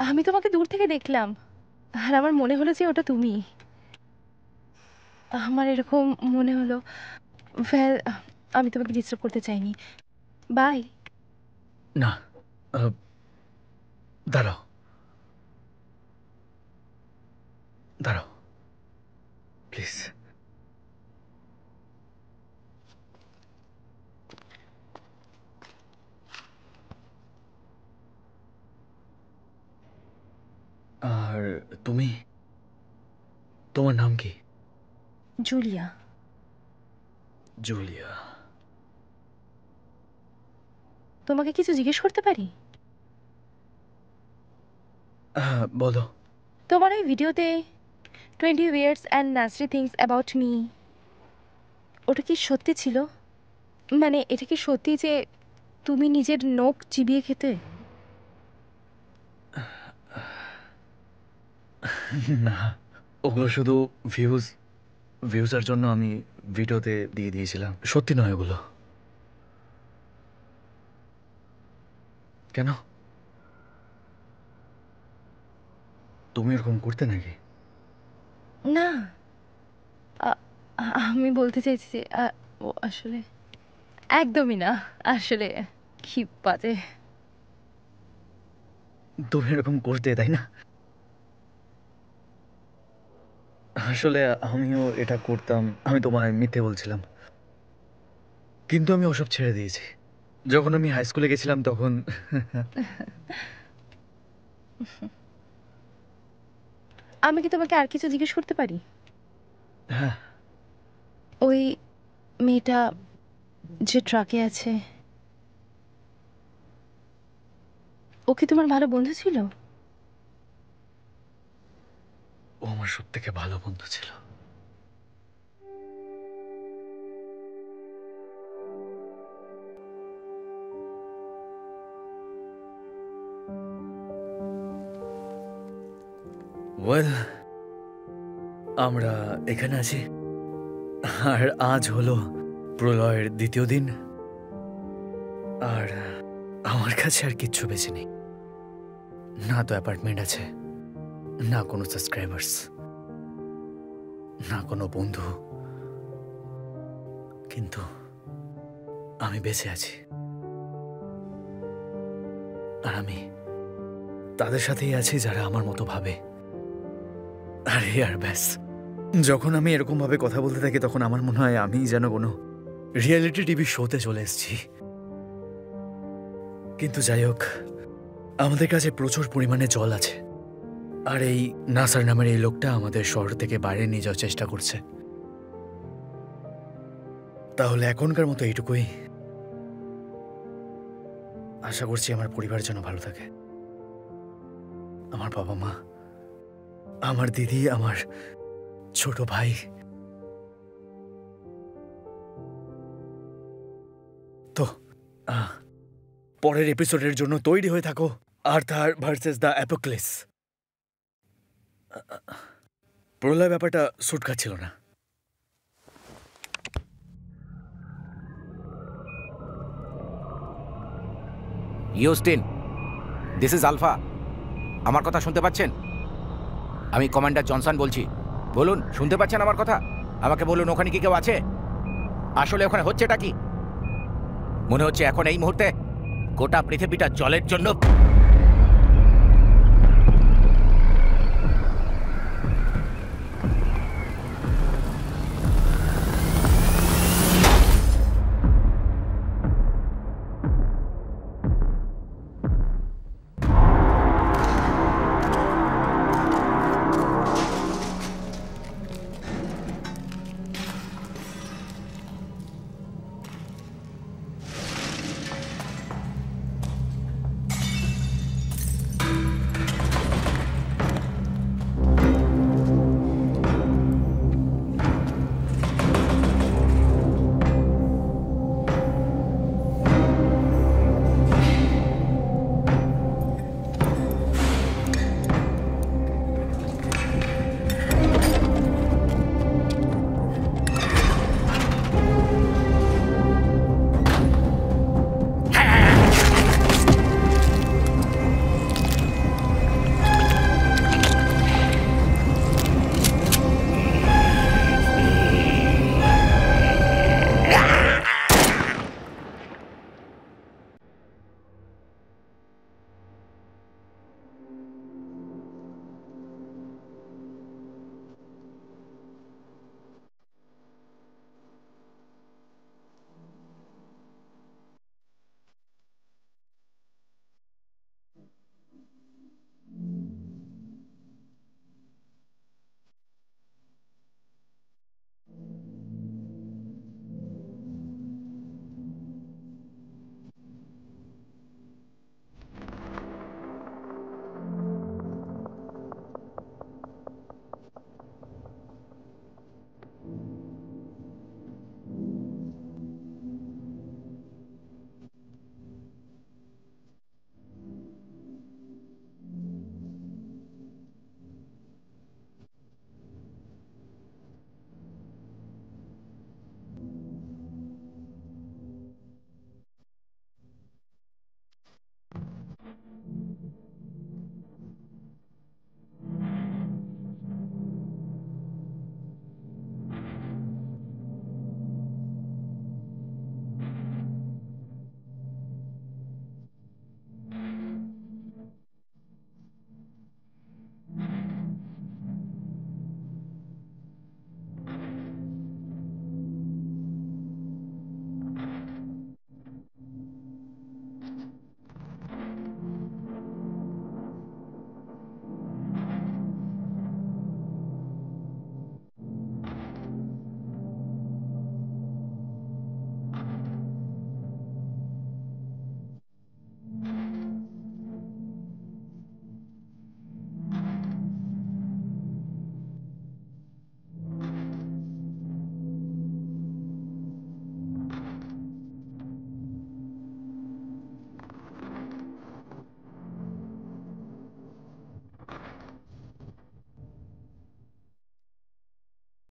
আমি তোমাকে দূর থেকে দেখলাম আর আমার মনে হলো যে ওটা তুমি। আমার এরকম মনে হলো। ওয়েল, আমি তোমাকে ডিস্টার্ব করতে চাইনি। বাই। না, দাঁড়াও দাঁড়াও প্লিজ। আর তুমি, তোমার নাম কি? জুলিয়া। জুলিয়া। তোমাকে কিছু জিজ্ঞেস করতে পারি? হ্যাঁ, বলো। তোমার ওই ভিডিওতে 20 weird and nasty things about me, ওটা কি সত্যি ছিল? মানে এটা কি সত্যি যে তুমি নিজের নখ চিবিয়ে খেতে? না, ওগুলো শুধু ভিউজের জন্য আমি ভিডিওতে দিয়ে দিয়েছিলাম, সত্যি নয় ওগুলো। কেন, তুমি এরকম করতে নাকি? না, আমি বলতে চাইছি যে ও আসলে একদমই না, আসলে কি বাজে। তুমি এরকম করতে, তাই না? আসলে আমিও এটা করতাম, আমি তোমায় মিথ্যে বলছিলাম, কিন্তু আমি ওসব ছেড়ে দিয়েছি। যখন আমি হাই স্কুলে গেছিলাম তখন আমি কি তোমাকে আর কিছু জিজ্ঞেস করতে পারি? হ্যাঁ। ওই মেয়েটা যে ট্রাকে আছে, ও কি তোমার ভালো বন্ধু ছিল? ও আমার সব থেকে ভালো বন্ধু ছিল। ওয়েল, আমরা এখানে আছি, আর আজ হলো প্রলয়ের দ্বিতীয় দিন, আর আমার কাছে আর কিচ্ছু বেশি নেই। না তো অ্যাপার্টমেন্ট আছে, না কোনো সাবস্ক্রাইবার্স, না কোনো বন্ধু, কিন্তু আমি বেঁচে আছি। আর আমি তাদের সাথেই আছি যারা আমার মতো ভাবে। আরে আর ব্যাস, যখন আমি এরকম ভাবে কথা বলতে থাকি তখন আমার মনে হয় আমি যেন কোনো রিয়েলিটি টিভি শোতে চলে এসেছি। কিন্তু যাই হোক, আমাদের কাছে প্রচুর পরিমাণে জল আছে, আর এই নাসার নামের এই লোকটা আমাদের শহর থেকে বাইরে নিয়ে যাওয়ার চেষ্টা করছে। তাহলে এখনকার মতো এইটুকুই। আশা করছি আমার পরিবার যেন ভালো থাকে, আমার বাবা মা, আমার দিদি, আমার ছোট ভাই। তো পরের এপিসোডের জন্য তৈরি হয়ে থাকো। Arthur versus the apocalypse. প্রলয় ব্যাপারটা স্যুট খাচ্ছিল না। ইউস্টিন, দিস ইজ আলফা। আমার কথা শুনতে পাচ্ছেন? আমি কমান্ডার জনসন বলছি। বলুন, শুনতে পাচ্ছেন আমার কথা? আমাকে বলুন, ওখানে কি কেউ আছে? আসলে ওখানে হচ্ছেটা কি? মনে হচ্ছে এখন এই মুহূর্তে গোটা পৃথিবীটা জলের জন্য